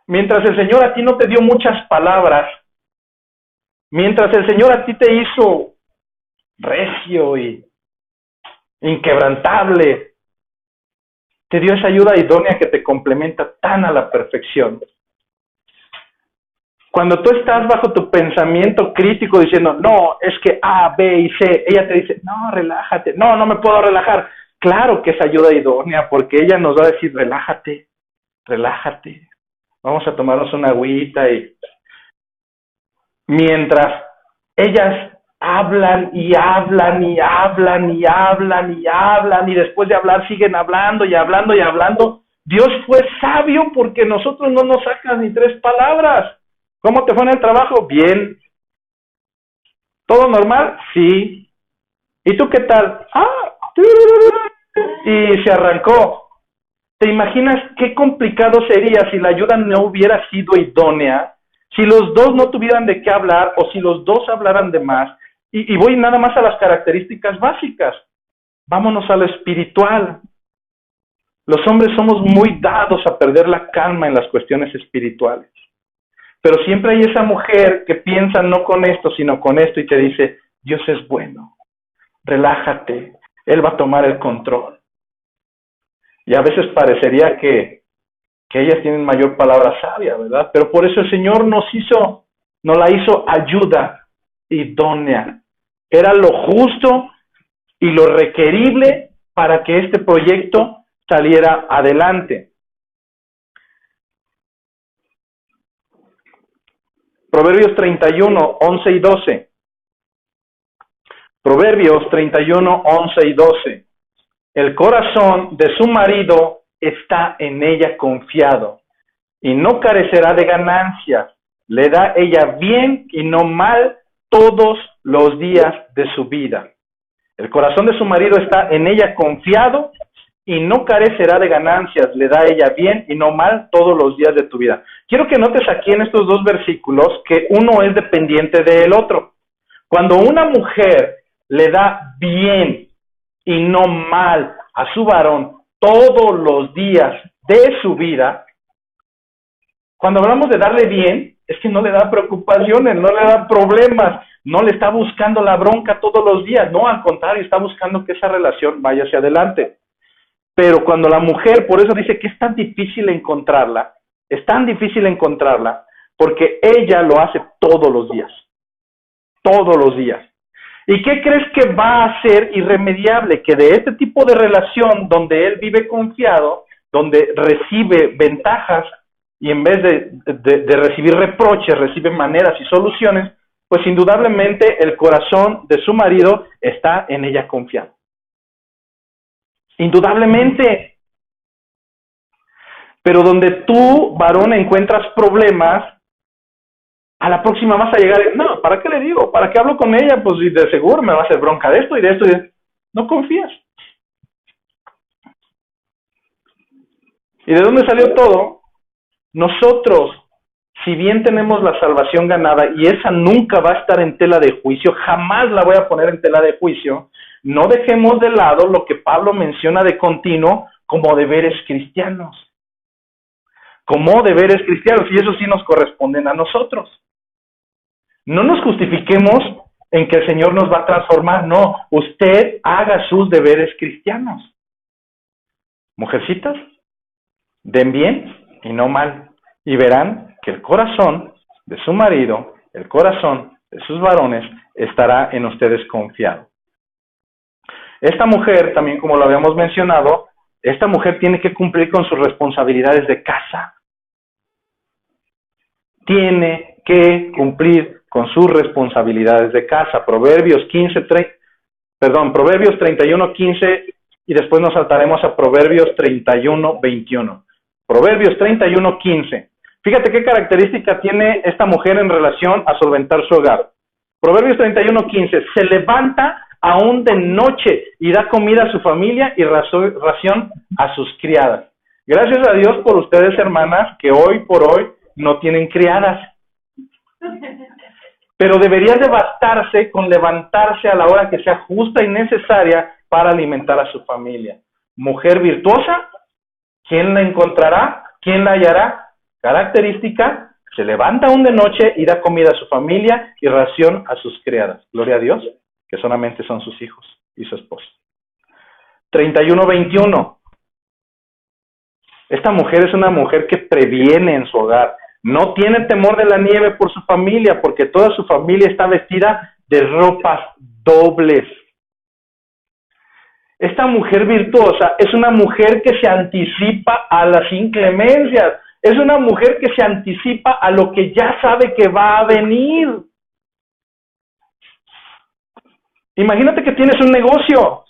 mientras el Señor a ti no te dio muchas palabras, mientras el Señor a ti te hizo recio y inquebrantable, te dio esa ayuda idónea que te complementa tan a la perfección. Cuando tú estás bajo tu pensamiento crítico diciendo, no, es que A, B y C, ella te dice, no, relájate, no, no me puedo relajar. Claro que es ayuda idónea, porque ella nos va a decir, relájate, relájate, vamos a tomarnos una agüita y mientras ellas hablan y hablan y hablan y hablan y hablan y después de hablar siguen hablando y hablando y hablando, Dios fue sabio porque nosotros no nos sacas ni 3 palabras. ¿Cómo te fue en el trabajo? Bien. ¿Todo normal? Sí. ¿Y tú qué tal? Y se arrancó. ¿Te imaginas qué complicado sería si la ayuda no hubiera sido idónea? Si los dos no tuvieran de qué hablar o si los dos hablaran de más. Y voy nada más a las características básicas. Vámonos a lo espiritual. Los hombres somos muy dados a perder la calma en las cuestiones espirituales. Pero siempre hay esa mujer que piensa no con esto, sino con esto y te dice, Dios es bueno, relájate, Él va a tomar el control. Y a veces parecería que ellas tienen mayor palabra sabia, ¿verdad? Pero por eso el Señor nos la hizo ayuda idónea. Era lo justo y lo requerible para que este proyecto saliera adelante. Proverbios 31, 11 y 12. Proverbios 31, 11 y 12. El corazón de su marido está en ella confiado, y no carecerá de ganancias. Le da ella bien y no mal todos los días de su vida. El corazón de su marido está en ella confiado, y no carecerá de ganancias. Le da ella bien y no mal todos los días de tu vida. Quiero que notes aquí en estos 2 versículos que uno es dependiente del otro. Cuando una mujer le da bien y no mal a su varón todos los días de su vida, cuando hablamos de darle bien, es que no le da preocupaciones, no le da problemas, no le está buscando la bronca todos los días, no, al contrario, está buscando que esa relación vaya hacia adelante. Pero cuando la mujer, por eso dice que es tan difícil encontrarla, porque ella lo hace todos los días. ¿Y qué crees que va a ser irremediable? Que de este tipo de relación donde él vive confiado, donde recibe ventajas y en vez de recibir reproches, recibe maneras y soluciones, pues indudablemente el corazón de su marido está en ella confiado. Indudablemente. Pero donde tú, varón, encuentras problemas, a la próxima vas a llegar, no, ¿para qué le digo? ¿Para qué hablo con ella? Pues de seguro me va a hacer bronca de esto y de esto. No confías. ¿Y de dónde salió todo? Nosotros, si bien tenemos la salvación ganada y esa nunca va a estar en tela de juicio, jamás la voy a poner en tela de juicio, no dejemos de lado lo que Pablo menciona de continuo como deberes cristianos. Como deberes cristianos, y eso sí nos corresponden a nosotros. No nos justifiquemos en que el Señor nos va a transformar, no. Usted haga sus deberes cristianos. Mujercitas, den bien y no mal, y verán que el corazón de su marido, el corazón de sus varones, estará en ustedes confiado. Esta mujer, también como lo habíamos mencionado, esta mujer tiene que cumplir con sus responsabilidades de casa. Tiene que cumplir con sus responsabilidades de casa. Proverbios 31:15, y después nos saltaremos a Proverbios 31:21. Proverbios 31:15. Fíjate qué característica tiene esta mujer en relación a solventar su hogar. Proverbios 31:15. Se levanta aún de noche y da comida a su familia y ración a sus criadas. Gracias a Dios por ustedes, hermanas, que hoy por hoy no tienen criadas. Pero debería de bastarse con levantarse a la hora que sea justa y necesaria para alimentar a su familia. Mujer virtuosa, ¿quién la encontrará? ¿Quién la hallará? Característica, se levanta aún de noche y da comida a su familia y ración a sus criadas. Gloria a Dios, que solamente son sus hijos y su esposo. 31:21. Esta mujer es una mujer que previene en su hogar. No tiene temor de la nieve por su familia, porque toda su familia está vestida de ropas dobles. Esta mujer virtuosa es una mujer que se anticipa a las inclemencias. Es una mujer que se anticipa a lo que ya sabe que va a venir. Imagínate que tienes un negocio.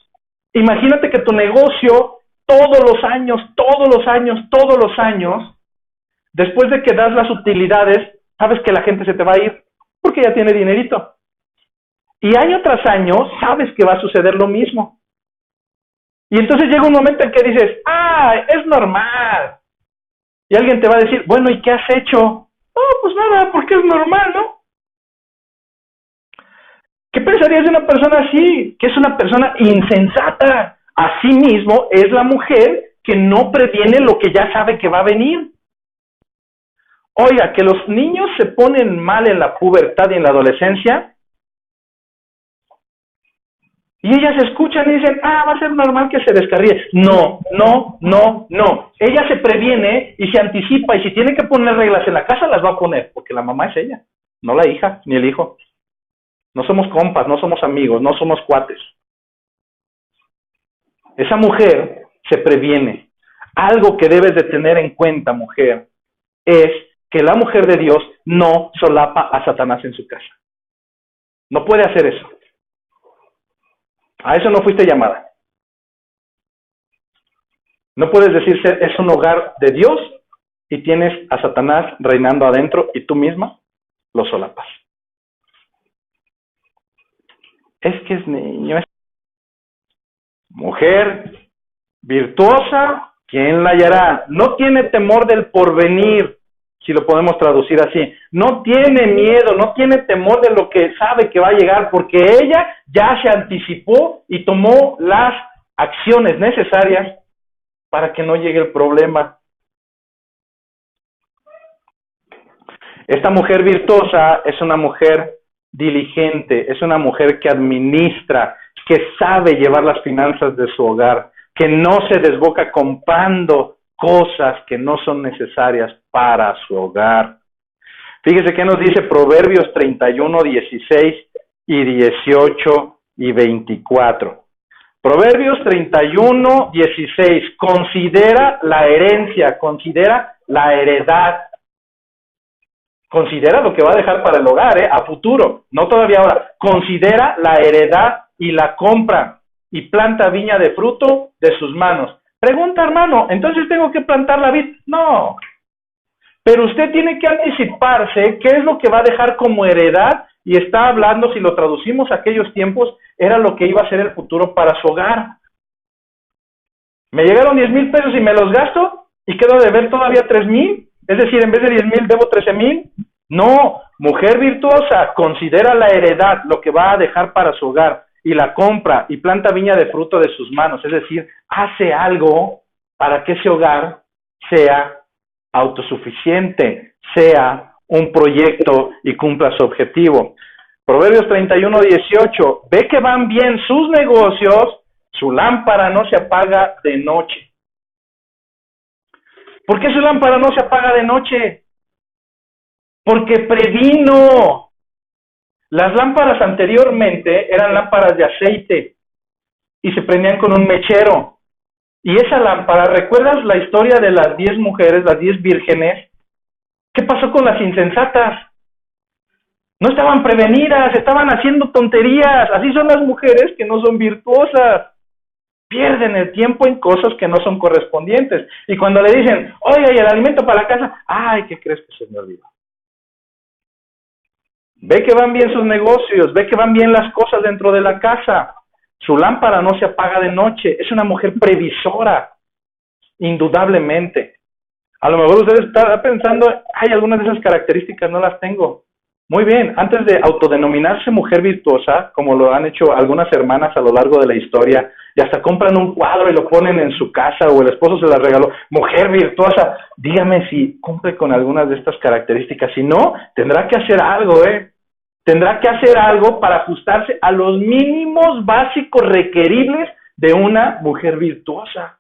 Imagínate que tu negocio todos los años, después de que das las utilidades, sabes que la gente se te va a ir porque ya tiene dinerito. Y año tras año sabes que va a suceder lo mismo. Y entonces llega un momento en que dices, es normal. Y alguien te va a decir, bueno, ¿y qué has hecho? Oh, pues nada, porque es normal, ¿no? ¿Qué pensarías de una persona así? Que es una persona insensata. Asimismo, es la mujer que no previene lo que ya sabe que va a venir. Oiga, que los niños se ponen mal en la pubertad y en la adolescencia, y ellas escuchan y dicen, va a ser normal que se descarríe. No. Ella se previene y se anticipa, y si tiene que poner reglas en la casa, las va a poner, porque la mamá es ella, no la hija ni el hijo. No somos compas, no somos amigos, no somos cuates. Esa mujer se previene. Algo que debes de tener en cuenta, mujer, es que la mujer de Dios no solapa a Satanás en su casa. No puede hacer eso. A eso no fuiste llamada. No puedes decir es un hogar de Dios y tienes a Satanás reinando adentro y tú misma lo solapas. Es que es niño, es mujer virtuosa, ¿quién la hallará? No tiene temor del porvenir, si lo podemos traducir así. No tiene miedo, no tiene temor de lo que sabe que va a llegar, porque ella ya se anticipó y tomó las acciones necesarias para que no llegue el problema. Esta mujer virtuosa es una mujer diligente, es una mujer que administra, que sabe llevar las finanzas de su hogar, que no se desboca comprando cosas que no son necesarias para su hogar. Fíjese qué nos dice Proverbios 31, 16 y 18 y 24. Proverbios 31, 16. Considera la herencia, considera la heredad. Considera lo que va a dejar para el hogar, a futuro, no todavía ahora. Considera la heredad y la compra, y planta viña de fruto de sus manos. Pregunta, hermano, ¿entonces tengo que plantar la vid? No. Pero usted tiene que anticiparse qué es lo que va a dejar como heredad, y está hablando, si lo traducimos a aquellos tiempos, era lo que iba a ser el futuro para su hogar. Me llegaron 10,000 pesos y me los gasto, y quedo de deber todavía 3,000. Es decir, en vez de 10,000 debo 13,000. No, mujer virtuosa, considera la heredad, lo que va a dejar para su hogar, y la compra, y planta viña de fruto de sus manos. Es decir, hace algo para que ese hogar sea autosuficiente, sea un proyecto y cumpla su objetivo. Proverbios 31:18, ve que van bien sus negocios, su lámpara no se apaga de noche. ¿Por qué su lámpara no se apaga de noche? Porque previno. Las lámparas anteriormente eran lámparas de aceite y se prendían con un mechero. Y esa lámpara, ¿recuerdas la historia de las 10 mujeres, las 10 vírgenes? ¿Qué pasó con las insensatas? No estaban prevenidas, estaban haciendo tonterías. Así son las mujeres que no son virtuosas. Pierden el tiempo en cosas que no son correspondientes. Y cuando le dicen, oiga, ¿y el alimento para la casa? Ay, ¿qué crees que se me olvidó? Ve que van bien sus negocios, ve que van bien las cosas dentro de la casa. Su lámpara no se apaga de noche. Es una mujer previsora, indudablemente. A lo mejor usted está pensando, ay, algunas de esas características no las tengo. Muy bien, antes de autodenominarse mujer virtuosa, como lo han hecho algunas hermanas a lo largo de la historia, y hasta compran un cuadro y lo ponen en su casa, o el esposo se la regaló, mujer virtuosa, dígame si cumple con algunas de estas características. Si no, tendrá que hacer algo, Tendrá que hacer algo para ajustarse a los mínimos básicos requeribles de una mujer virtuosa.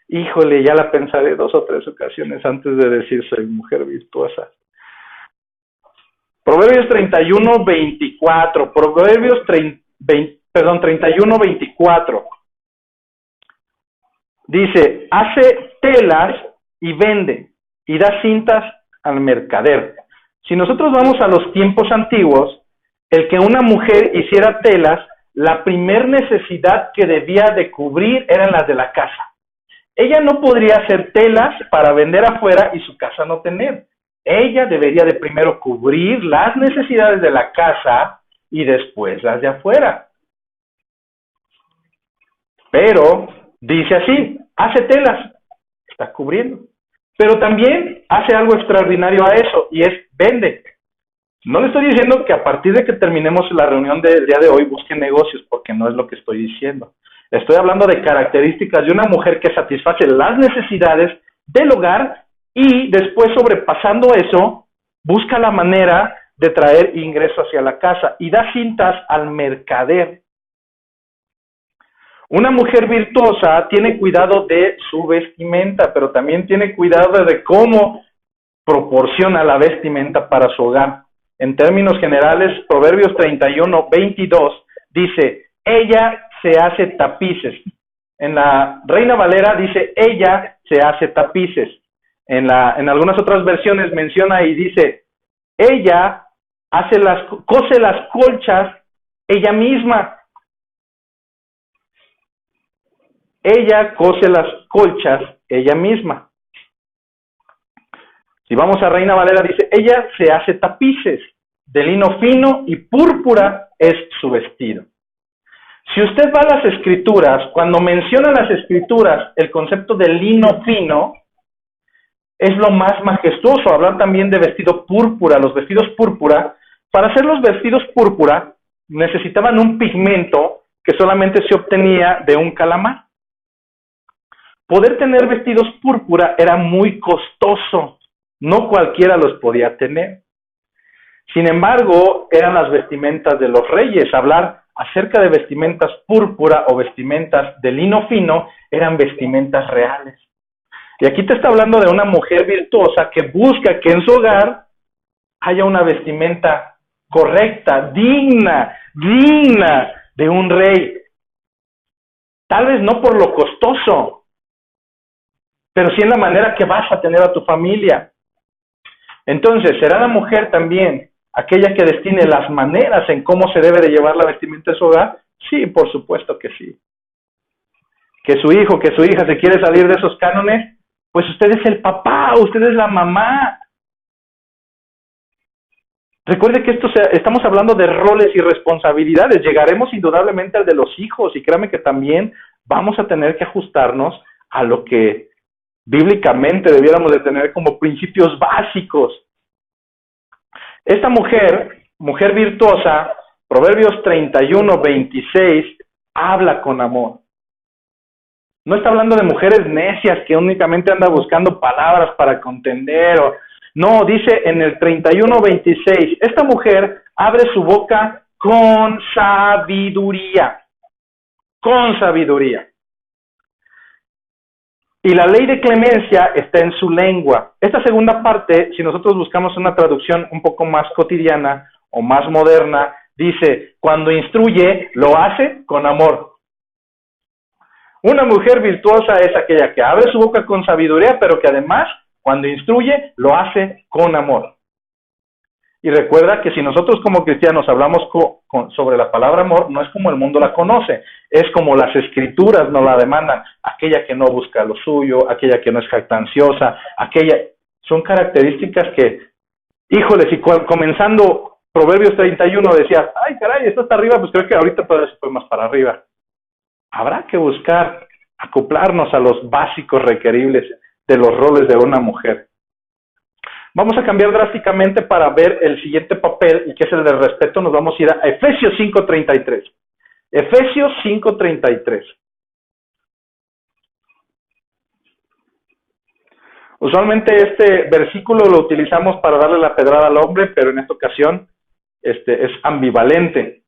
Híjole, ya la pensaré 2 o 3 ocasiones antes de decir soy mujer virtuosa. Proverbios 31:24, Proverbios 31:24. Dice, hace telas y vende, y da cintas al mercader. Si nosotros vamos a los tiempos antiguos, el que una mujer hiciera telas, la primer necesidad que debía de cubrir eran las de la casa. Ella no podría hacer telas para vender afuera y su casa no tener. Ella debería de primero cubrir las necesidades de la casa y después las de afuera. Pero dice así, hace telas, está cubriendo. Pero también hace algo extraordinario a eso, y es vende. No le estoy diciendo que a partir de que terminemos la reunión del día de hoy busque negocios, porque no es lo que estoy diciendo. Estoy hablando de características de una mujer que satisface las necesidades del hogar y después, sobrepasando eso, busca la manera de traer ingreso hacia la casa y da cintas al mercader. Una mujer virtuosa tiene cuidado de su vestimenta, pero también tiene cuidado de cómo proporciona la vestimenta para su hogar. En términos generales, Proverbios 31:22 dice, ella se hace tapices. En la Reina Valera dice, ella se hace tapices. En algunas otras versiones menciona y dice, ella cose las colchas ella misma. Ella cose las colchas ella misma. Si vamos a Reina Valera, dice, ella se hace tapices de lino fino y púrpura es su vestido. Si usted va a las escrituras, cuando menciona las escrituras el concepto de lino fino, es lo más majestuoso. Hablar también de vestido púrpura. Los vestidos púrpura, para hacer los vestidos púrpura, necesitaban un pigmento que solamente se obtenía de un calamar. Poder tener vestidos púrpura era muy costoso, no cualquiera los podía tener. Sin embargo, eran las vestimentas de los reyes. Hablar acerca de vestimentas púrpura o vestimentas de lino fino eran vestimentas reales. Y aquí te está hablando de una mujer virtuosa que busca que en su hogar haya una vestimenta correcta, digna de un rey. Tal vez no por lo costoso, pero sí en la manera que vas a tener a tu familia. Entonces, ¿será la mujer también aquella que destine las maneras en cómo se debe de llevar la vestimenta de su hogar? Sí, por supuesto que sí. Que su hijo, que su hija se quiere salir de esos cánones, pues usted es el papá, usted es la mamá. Recuerde que estamos hablando de roles y responsabilidades. Llegaremos indudablemente al de los hijos y créame que también vamos a tener que ajustarnos a lo que bíblicamente debiéramos de tener como principios básicos. Esta mujer virtuosa, Proverbios 31:26, habla con amor. No está hablando de mujeres necias que únicamente andan buscando palabras para contender No, dice en el 31:26, esta mujer abre su boca con sabiduría, con sabiduría. Y la ley de clemencia está en su lengua. Esta segunda parte, si nosotros buscamos una traducción un poco más cotidiana o más moderna, dice, cuando instruye, lo hace con amor. Una mujer virtuosa es aquella que abre su boca con sabiduría, pero que además, cuando instruye, lo hace con amor. Y recuerda que si nosotros como cristianos hablamos sobre la palabra amor, no es como el mundo la conoce, es como las escrituras nos la demandan, aquella que no busca lo suyo, aquella que no es jactanciosa, son características que, híjoles, y comenzando Proverbios 31 decías, ay caray, esto está arriba, pues creo que ahorita todavía se fue más para arriba. Habrá que buscar acoplarnos a los básicos requeribles de los roles de una mujer. Vamos a cambiar drásticamente para ver el siguiente papel, y que es el del respeto. Nos vamos a ir a Efesios 5:33. Efesios 5:33. Usualmente este versículo lo utilizamos para darle la pedrada al hombre, pero en esta ocasión es ambivalente.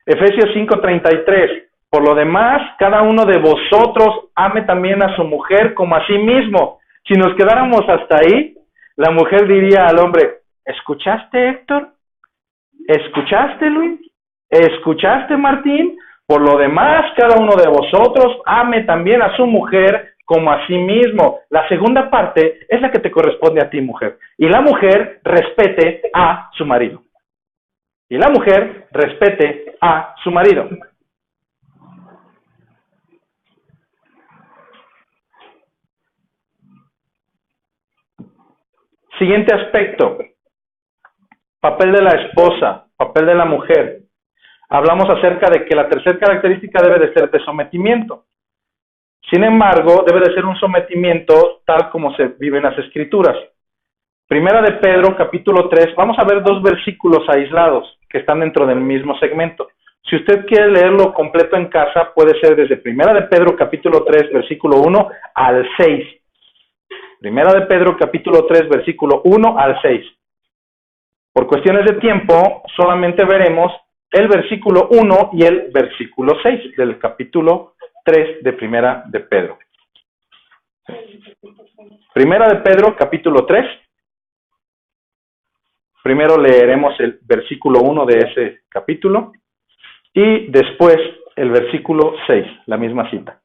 Efesios 5:33. Por lo demás, cada uno de vosotros ame también a su mujer como a sí mismo. Si nos quedáramos hasta ahí, la mujer diría al hombre, ¿escuchaste, Héctor? ¿Escuchaste, Luis? ¿Escuchaste, Martín? Por lo demás, cada uno de vosotros ame también a su mujer como a sí mismo. La segunda parte es la que te corresponde a ti, mujer. Y la mujer respete a su marido. Y la mujer respete a su marido. Siguiente aspecto, papel de la esposa, papel de la mujer. Hablamos acerca de que la tercera característica debe de ser de sometimiento. Sin embargo, debe de ser un sometimiento tal como se vive en las Escrituras. Primera de Pedro, capítulo 3, vamos a ver dos versículos aislados que están dentro del mismo segmento. Si usted quiere leerlo completo en casa, puede ser desde Primera de Pedro, capítulo 3, versículo 1 al 6. Primera de Pedro, capítulo 3, versículo 1 al 6. Por cuestiones de tiempo, solamente veremos el versículo 1 y el versículo 6 del capítulo 3 de Primera de Pedro. Primera de Pedro, capítulo 3. Primero leeremos el versículo 1 de ese capítulo y después el versículo 6, la misma cita.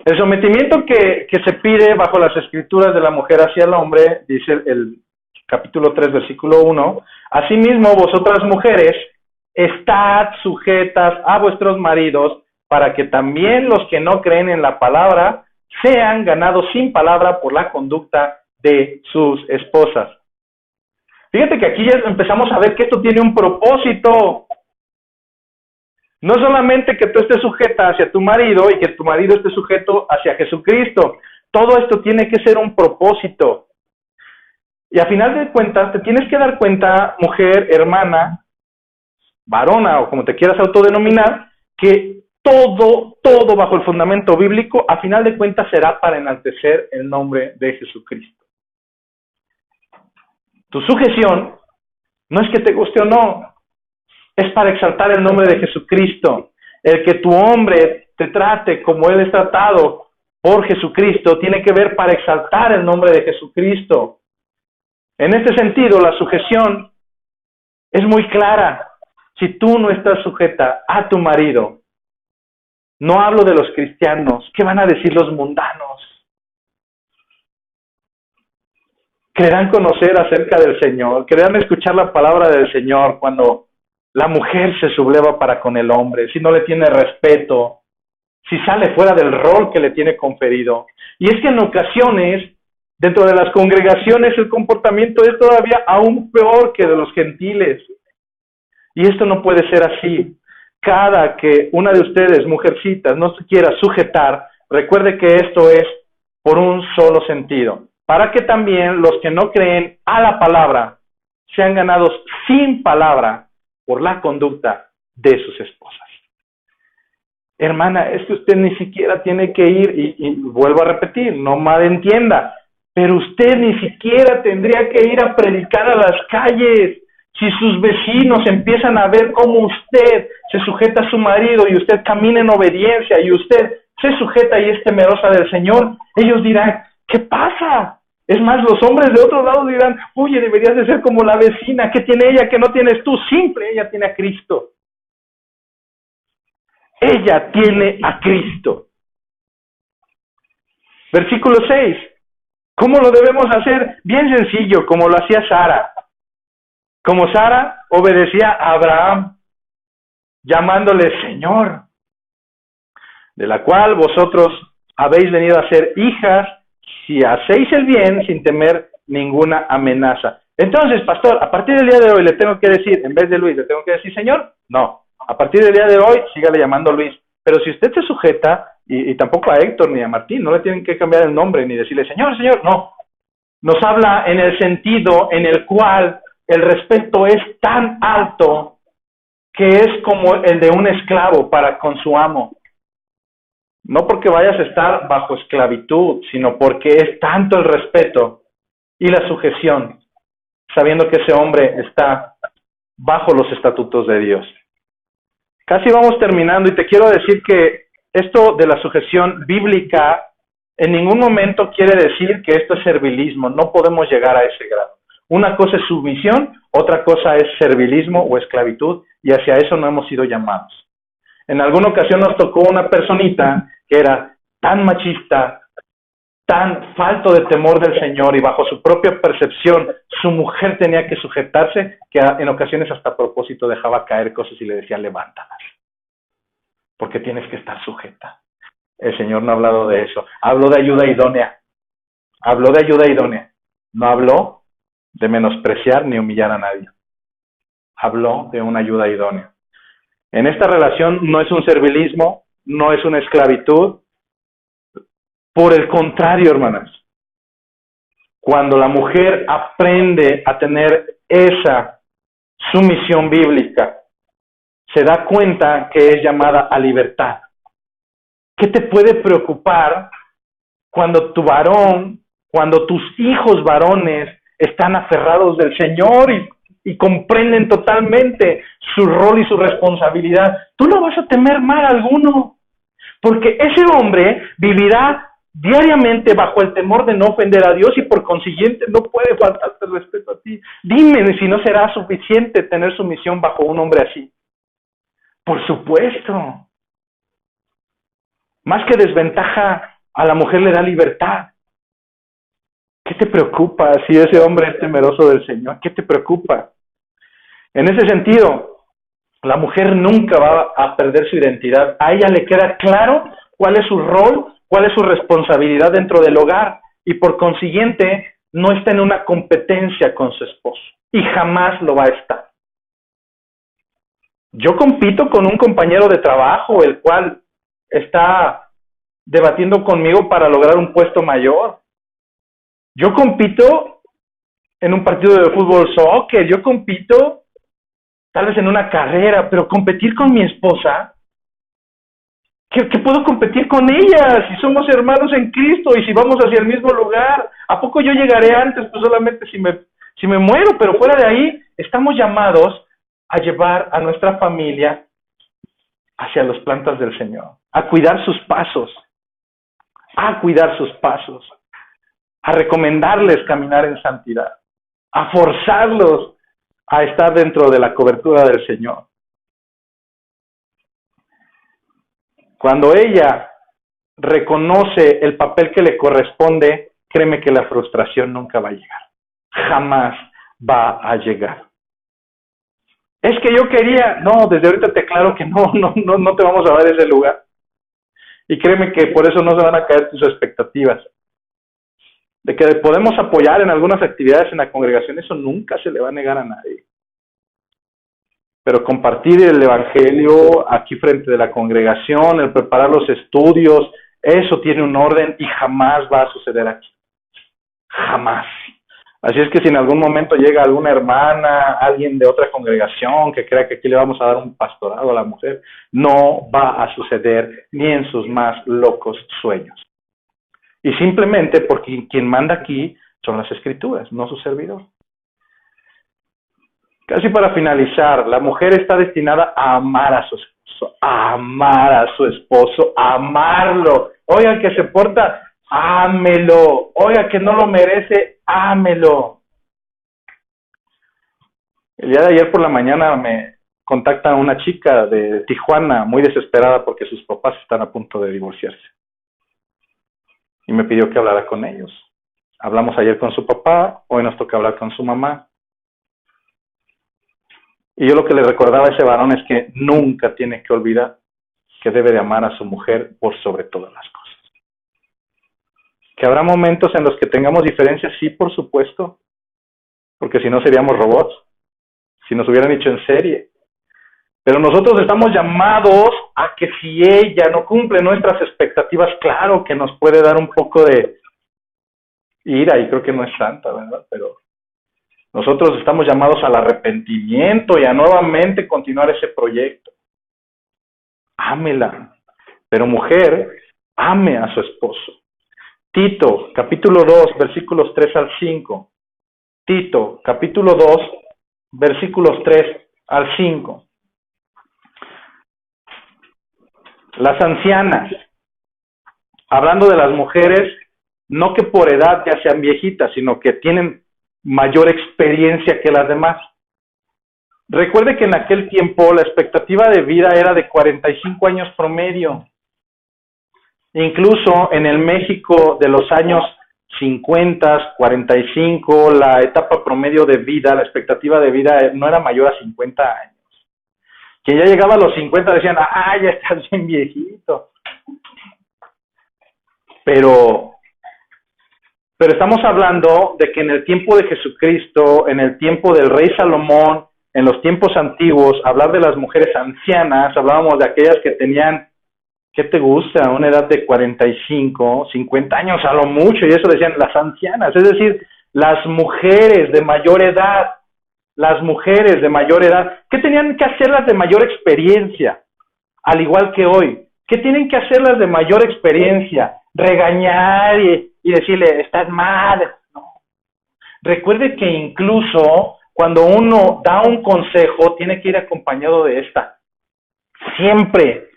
El sometimiento que se pide bajo las escrituras de la mujer hacia el hombre, dice el capítulo 3, versículo 1, asimismo vosotras mujeres, estad sujetas a vuestros maridos, para que también los que no creen en la palabra sean ganados sin palabra por la conducta de sus esposas. Fíjate que aquí ya empezamos a ver que esto tiene un propósito. No solamente que tú estés sujeta hacia tu marido y que tu marido esté sujeto hacia Jesucristo. Todo esto tiene que ser un propósito. Y a final de cuentas, te tienes que dar cuenta, mujer, hermana, varona o como te quieras autodenominar, que todo bajo el fundamento bíblico, a final de cuentas será para enaltecer el nombre de Jesucristo. Tu sujeción no es que te guste o no, es para exaltar el nombre de Jesucristo. El que tu hombre te trate como él es tratado por Jesucristo tiene que ver para exaltar el nombre de Jesucristo. En este sentido, la sujeción es muy clara. Si tú no estás sujeta a tu marido, no hablo de los cristianos, ¿qué van a decir los mundanos? Creerán conocer acerca del Señor, creerán escuchar la palabra del Señor cuando la mujer se subleva para con el hombre, si no le tiene respeto, si sale fuera del rol que le tiene conferido. Y es que en ocasiones, dentro de las congregaciones, el comportamiento es todavía aún peor que de los gentiles. Y esto no puede ser así. Cada que una de ustedes, mujercitas, no se quiera sujetar, recuerde que esto es por un solo sentido, para que también los que no creen a la palabra sean ganados sin palabra por la conducta de sus esposas. hermana, es que usted ni siquiera tiene que ir, y vuelvo a repetir, no malentienda, pero usted ni siquiera tendría que ir a predicar a las calles. Si sus vecinos empiezan a ver cómo usted se sujeta a su marido y usted camina en obediencia y usted se sujeta y es temerosa del Señor, ellos dirán, ¿qué pasa? Es más, los hombres de otro lado dirán, oye, deberías de ser como la vecina, ¿qué tiene ella que no tienes tú? Simple, ella tiene a Cristo. Ella tiene a Cristo. Versículo 6. ¿Cómo lo debemos hacer? Bien sencillo, como lo hacía Sara. Como Sara obedecía a Abraham, llamándole Señor, de la cual vosotros habéis venido a ser hijas, si hacéis el bien sin temer ninguna amenaza. Entonces, pastor, a partir del día de hoy le tengo que decir, en vez de Luis, le tengo que decir Señor. No, a partir del día de hoy, sígale llamando Luis. Pero si usted se sujeta, y tampoco a Héctor ni a Martín, no le tienen que cambiar el nombre ni decirle Señor, Señor, no. Nos habla en el sentido en el cual el respeto es tan alto que es como el de un esclavo para con su amo. No porque vayas a estar bajo esclavitud, sino porque es tanto el respeto y la sujeción, sabiendo que ese hombre está bajo los estatutos de Dios. Casi vamos terminando y te quiero decir que esto de la sujeción bíblica en ningún momento quiere decir que esto es servilismo. No podemos llegar a ese grado. Una cosa es sumisión, otra cosa es servilismo o esclavitud, y hacia eso no hemos sido llamados. En alguna ocasión nos tocó una personita que era tan machista, tan falto de temor del Señor, y bajo su propia percepción, su mujer tenía que sujetarse, que en ocasiones hasta a propósito dejaba caer cosas y le decía, levántalas, porque tienes que estar sujeta. El Señor no ha hablado de eso. Habló de ayuda idónea. Habló de ayuda idónea. No habló de menospreciar ni humillar a nadie. Habló de una ayuda idónea. En esta relación no es un servilismo, no es una esclavitud. Por el contrario, hermanas, cuando la mujer aprende a tener esa sumisión bíblica, se da cuenta que es llamada a libertad. ¿Qué te puede preocupar cuando tu varón, cuando tus hijos varones están aferrados del Señor y comprenden totalmente su rol y su responsabilidad? Tú no vas a temer mal alguno, porque ese hombre vivirá diariamente bajo el temor de no ofender a Dios y por consiguiente no puede faltarte el respeto a ti. Dime si no será suficiente tener sumisión bajo un hombre así. Por supuesto. Más que desventaja, a la mujer le da libertad. ¿Qué te preocupa si ese hombre es temeroso del Señor? ¿Qué te preocupa? En ese sentido, la mujer nunca va a perder su identidad. A ella le queda claro cuál es su rol, cuál es su responsabilidad dentro del hogar, y por consiguiente no está en una competencia con su esposo, y jamás lo va a estar. Yo compito con un compañero de trabajo, el cual está debatiendo conmigo para lograr un puesto mayor. Yo compito en un partido de fútbol soccer, yo compito tal vez en una carrera, pero competir con mi esposa, ¿qué puedo competir con ella si somos hermanos en Cristo y si vamos hacia el mismo lugar? ¿A poco yo llegaré antes? Pues solamente si me muero, pero fuera de ahí estamos llamados a llevar a nuestra familia hacia las plantas del Señor, a cuidar sus pasos, a recomendarles caminar en santidad, a forzarlos a estar dentro de la cobertura del Señor. Cuando ella reconoce el papel que le corresponde, créeme que la frustración nunca va a llegar. Jamás va a llegar. Es que yo quería, no, desde ahorita te aclaro que no te vamos a dar ese lugar. Y créeme que por eso no se van a caer tus expectativas. De que podemos apoyar en algunas actividades en la congregación, eso nunca se le va a negar a nadie. Pero compartir el evangelio aquí frente de la congregación, el preparar los estudios, eso tiene un orden y jamás va a suceder aquí. Jamás. Así es que si en algún momento llega alguna hermana, alguien de otra congregación que crea que aquí le vamos a dar un pastorado a la mujer, no va a suceder ni en sus más locos sueños. Y simplemente porque quien manda aquí son las Escrituras, no su servidor. Casi para finalizar, la mujer está destinada a amar a su esposo, a amar a su esposo, a amarlo. Oiga, que se porta, ámelo. Oiga, que no lo merece, ámelo. El día de ayer por la mañana me contacta una chica de Tijuana muy desesperada porque sus papás están a punto de divorciarse. Y me pidió que hablara con ellos. Hablamos ayer con su papá, hoy nos toca hablar con su mamá. Y yo lo que le recordaba a ese varón es que nunca tiene que olvidar que debe de amar a su mujer por sobre todas las cosas. Que habrá momentos en los que tengamos diferencias, sí, por supuesto, porque si no seríamos robots, si nos hubieran hecho en serie. Pero nosotros estamos llamados a que si ella no cumple nuestras expectativas, claro que nos puede dar un poco de ira, y creo que no es santa, ¿verdad? Pero nosotros estamos llamados al arrepentimiento y a nuevamente continuar ese proyecto. Ámela. Pero mujer, ame a su esposo. Tito, capítulo 2, versículos 3 al 5. Tito, capítulo 2, versículos 3 al 5. Las ancianas, hablando de las mujeres, no que por edad ya sean viejitas, sino que tienen mayor experiencia que las demás. Recuerde que en aquel tiempo la expectativa de vida era de 45 años promedio. Incluso en el México de los años 50, 45, la etapa promedio de vida, la expectativa de vida no era mayor a 50 años. Quien ya llegaba a los 50 decían, ya estás bien viejito. Pero estamos hablando de que en el tiempo de Jesucristo, en el tiempo del rey Salomón, en los tiempos antiguos, hablar de las mujeres ancianas, hablábamos de aquellas que tenían, ¿qué te gusta? Una edad de 45, 50 años a lo mucho, y eso decían las ancianas, es decir, las mujeres de mayor edad. Las mujeres de mayor edad, ¿qué tenían que hacer las de mayor experiencia? Al igual que hoy, ¿qué tienen que hacer las de mayor experiencia? Regañar y decirle, estás mal. No. Recuerde que incluso cuando uno da un consejo, tiene que ir acompañado de esta. Siempre,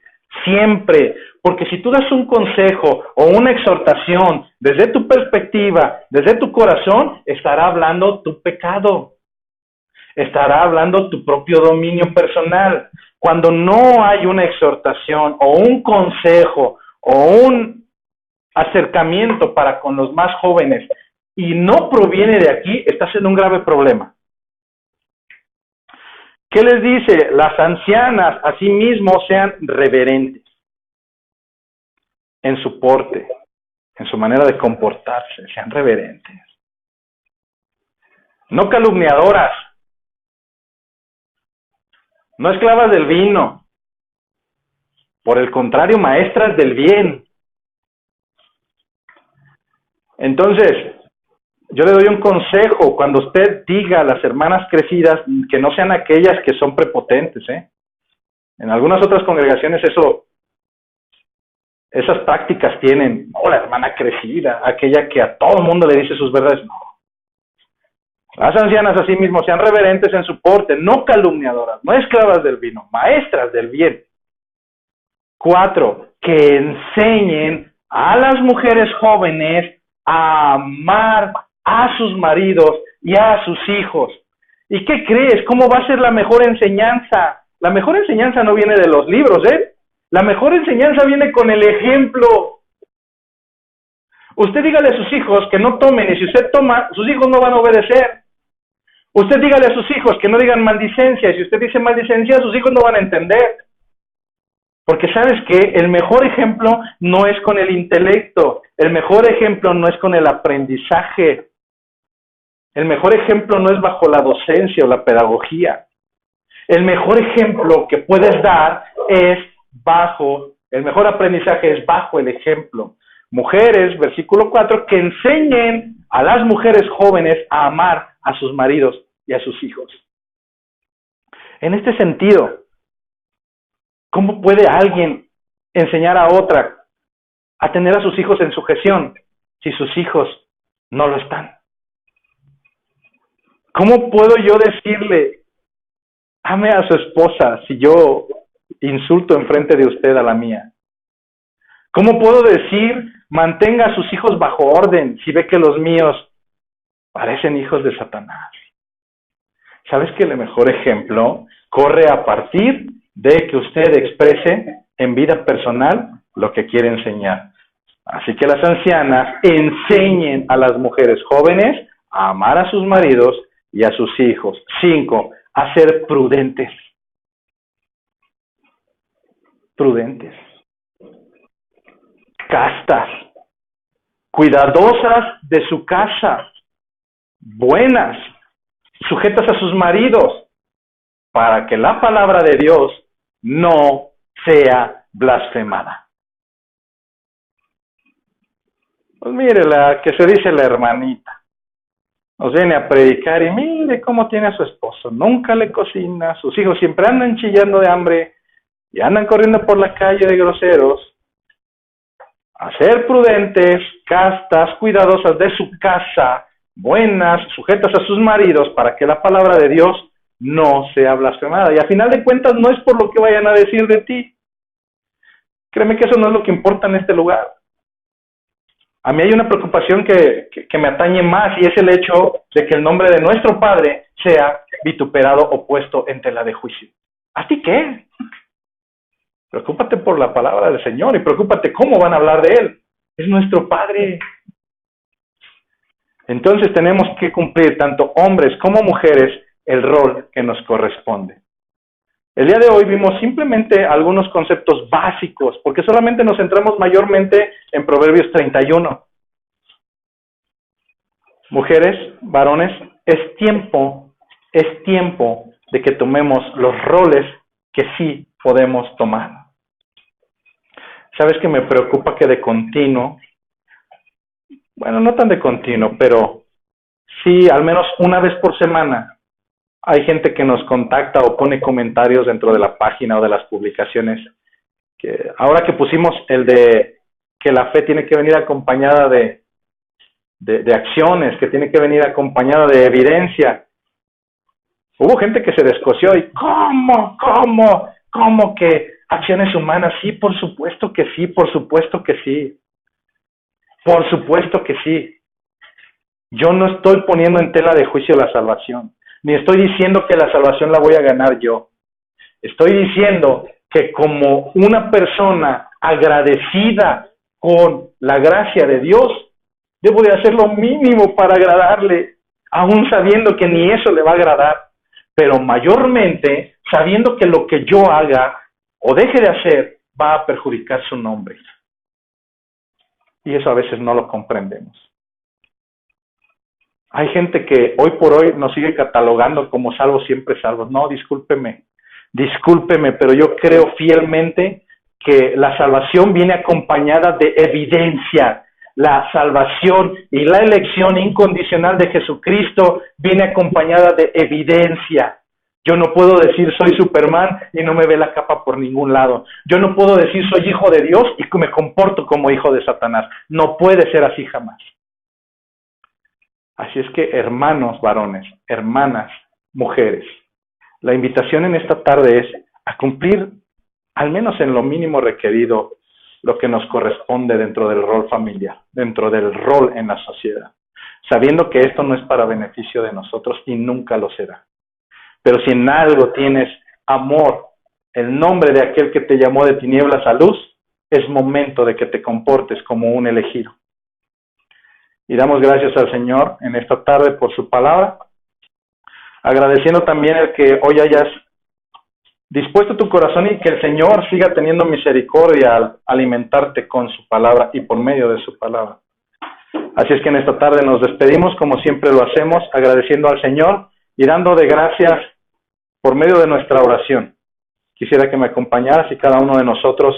siempre. Porque si tú das un consejo o una exhortación desde tu perspectiva, desde tu corazón, estará hablando tu pecado. Estará hablando tu propio dominio personal. Cuando no hay una exhortación o un consejo o un acercamiento para con los más jóvenes y no proviene de aquí, estás en un grave problema. ¿Qué les dice? Las ancianas asimismo sean reverentes en su porte, en su manera de comportarse, sean reverentes. No calumniadoras. No esclavas del vino, por el contrario, maestras del bien. Entonces, yo le doy un consejo cuando usted diga a las hermanas crecidas que no sean aquellas que son prepotentes, En algunas otras congregaciones esas prácticas tienen, la hermana crecida, aquella que a todo el mundo le dice sus verdades, no. Las ancianas asimismo sean reverentes en su porte, no calumniadoras, no esclavas del vino, maestras del bien. 4, que enseñen a las mujeres jóvenes a amar a sus maridos y a sus hijos. ¿Y qué crees? ¿Cómo va a ser la mejor enseñanza? La mejor enseñanza no viene de los libros, La mejor enseñanza viene con el ejemplo. Usted dígale a sus hijos que no tomen, y si usted toma, sus hijos no van a obedecer. Usted dígale a sus hijos que no digan maldicencia, y si usted dice maldicencia, sus hijos no van a entender. Porque ¿sabes qué? El mejor ejemplo no es con el intelecto, el mejor ejemplo no es con el aprendizaje, el mejor ejemplo no es bajo la docencia o la pedagogía. El mejor ejemplo que puedes dar es el mejor aprendizaje es bajo el ejemplo. Mujeres, versículo 4, que enseñen a las mujeres jóvenes a amar a sus maridos y a sus hijos. En este sentido, ¿cómo puede alguien enseñar a otra a tener a sus hijos en sujeción si sus hijos no lo están? ¿Cómo puedo yo decirle, ame a su esposa si yo insulto enfrente de usted a la mía? ¿Cómo puedo decir, mantenga a sus hijos bajo orden si ve que los míos parecen hijos de Satanás? ¿Sabes que el mejor ejemplo corre a partir de que usted exprese en vida personal lo que quiere enseñar? Así que las ancianas enseñen a las mujeres jóvenes a amar a sus maridos y a sus hijos. 5, a ser prudentes. Prudentes. Castas. Cuidadosas de su casa. Buenas. Sujetas a sus maridos. Para que la palabra de Dios no sea blasfemada. Pues mire la que se dice la hermanita. Nos viene a predicar y mire cómo tiene a su esposo. Nunca le cocina. Sus hijos siempre andan chillando de hambre y andan corriendo por la calle de groseros. A ser prudentes, castas, cuidadosas de su casa, buenas, sujetas a sus maridos, para que la palabra de Dios no sea blasfemada. Y a final de cuentas no es por lo que vayan a decir de ti. Créeme que eso no es lo que importa en este lugar. A mí hay una preocupación que me atañe más, y es el hecho de que el nombre de nuestro Padre sea vituperado o puesto en tela de juicio. ¿A ti qué? Preocúpate por la palabra del Señor y preocúpate cómo van a hablar de Él. Es nuestro Padre. Entonces tenemos que cumplir, tanto hombres como mujeres, el rol que nos corresponde. El día de hoy vimos simplemente algunos conceptos básicos, porque solamente nos centramos mayormente en Proverbios 31. Mujeres, varones, es tiempo de que tomemos los roles que sí podemos tomar. ¿Sabes que me preocupa que de continuo, bueno, no tan de continuo, pero sí, al menos una vez por semana, hay gente que nos contacta o pone comentarios dentro de la página o de las publicaciones, que ahora que pusimos el de que la fe tiene que venir acompañada de acciones, que tiene que venir acompañada de evidencia, hubo gente que se descoció y ¿cómo que acciones humanas? Sí, por supuesto que sí, por supuesto que sí, por supuesto que sí. Yo no estoy poniendo en tela de juicio la salvación, ni estoy diciendo que la salvación la voy a ganar yo. Estoy diciendo que como una persona agradecida con la gracia de Dios, debo de hacer lo mínimo para agradarle, aún sabiendo que ni eso le va a agradar, pero mayormente sabiendo que lo que yo haga o deje de hacer va a perjudicar su nombre. Y eso a veces no lo comprendemos. Hay gente que hoy por hoy nos sigue catalogando como salvos, siempre salvos. No, discúlpeme, pero yo creo fielmente que la salvación viene acompañada de evidencia. La salvación y la elección incondicional de Jesucristo viene acompañada de evidencia. Yo no puedo decir soy Superman y no me ve la capa por ningún lado. Yo no puedo decir soy hijo de Dios y me comporto como hijo de Satanás. No puede ser así jamás. Así es que, hermanos varones, hermanas mujeres, la invitación en esta tarde es a cumplir, al menos en lo mínimo requerido, lo que nos corresponde dentro del rol familiar, dentro del rol en la sociedad, sabiendo que esto no es para beneficio de nosotros y nunca lo será. Pero si en algo tienes amor, el nombre de aquel que te llamó de tinieblas a luz, es momento de que te comportes como un elegido. Y damos gracias al Señor en esta tarde por su palabra, agradeciendo también el que hoy hayas dispuesto tu corazón y que el Señor siga teniendo misericordia al alimentarte con su palabra y por medio de su palabra. Así es que en esta tarde nos despedimos como siempre lo hacemos, agradeciendo al Señor y dando de gracias por medio de nuestra oración. Quisiera que me acompañaras y cada uno de nosotros,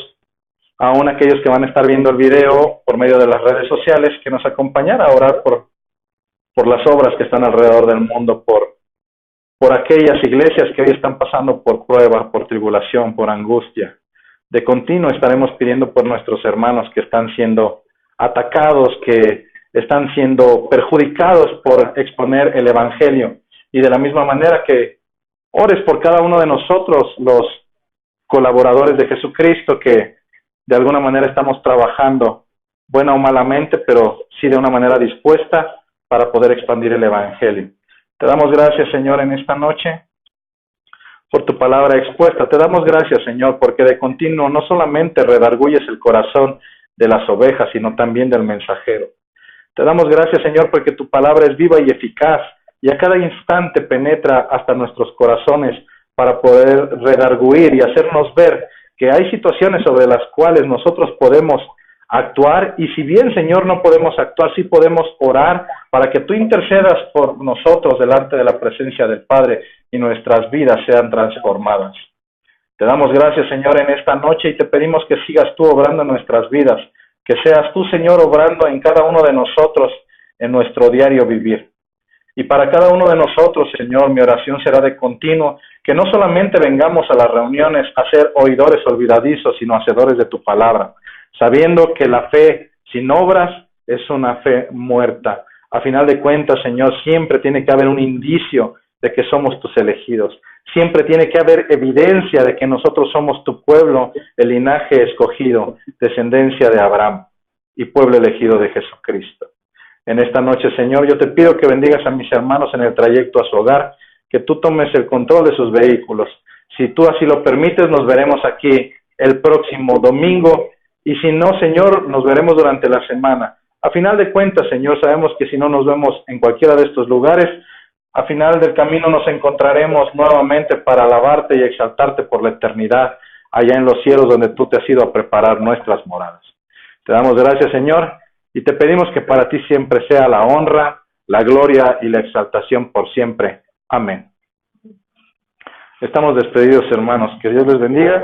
aún aquellos que van a estar viendo el video por medio de las redes sociales, que nos acompañara a orar por por las obras que están alrededor del mundo, por aquellas iglesias que hoy están pasando por prueba, por tribulación, por angustia. De continuo estaremos pidiendo por nuestros hermanos que están siendo atacados, que están siendo perjudicados por exponer el Evangelio. Y de la misma manera que ores por cada uno de nosotros, los colaboradores de Jesucristo, que de alguna manera estamos trabajando, buena o malamente, pero sí de una manera dispuesta para poder expandir el Evangelio. Te damos gracias, Señor, en esta noche por tu palabra expuesta. Te damos gracias, Señor, porque de continuo no solamente redarguyes el corazón de las ovejas, sino también del mensajero. Te damos gracias, Señor, porque tu palabra es viva y eficaz y a cada instante penetra hasta nuestros corazones para poder redarguir y hacernos ver que hay situaciones sobre las cuales nosotros podemos actuar, y si bien, Señor, no podemos actuar, sí podemos orar para que tú intercedas por nosotros delante de la presencia del Padre y nuestras vidas sean transformadas. Te damos gracias, Señor, en esta noche y te pedimos que sigas tú obrando en nuestras vidas, que seas tú, Señor, obrando en cada uno de nosotros en nuestro diario vivir. Y para cada uno de nosotros, Señor, mi oración será de continuo, que no solamente vengamos a las reuniones a ser oidores olvidadizos, sino hacedores de tu palabra, sabiendo que la fe sin obras es una fe muerta. A final de cuentas, Señor, siempre tiene que haber un indicio de que somos tus elegidos. Siempre tiene que haber evidencia de que nosotros somos tu pueblo, el linaje escogido, descendencia de Abraham y pueblo elegido de Jesucristo. En esta noche, Señor, yo te pido que bendigas a mis hermanos en el trayecto a su hogar, que tú tomes el control de sus vehículos. Si tú así lo permites, nos veremos aquí el próximo domingo, y si no, Señor, nos veremos durante la semana. A final de cuentas, Señor, sabemos que si no nos vemos en cualquiera de estos lugares, a final del camino nos encontraremos nuevamente para alabarte y exaltarte por la eternidad, allá en los cielos donde tú te has ido a preparar nuestras moradas. Te damos gracias, Señor, y te pedimos que para ti siempre sea la honra, la gloria y la exaltación por siempre. Amén. Estamos despedidos, hermanos. Que Dios les bendiga.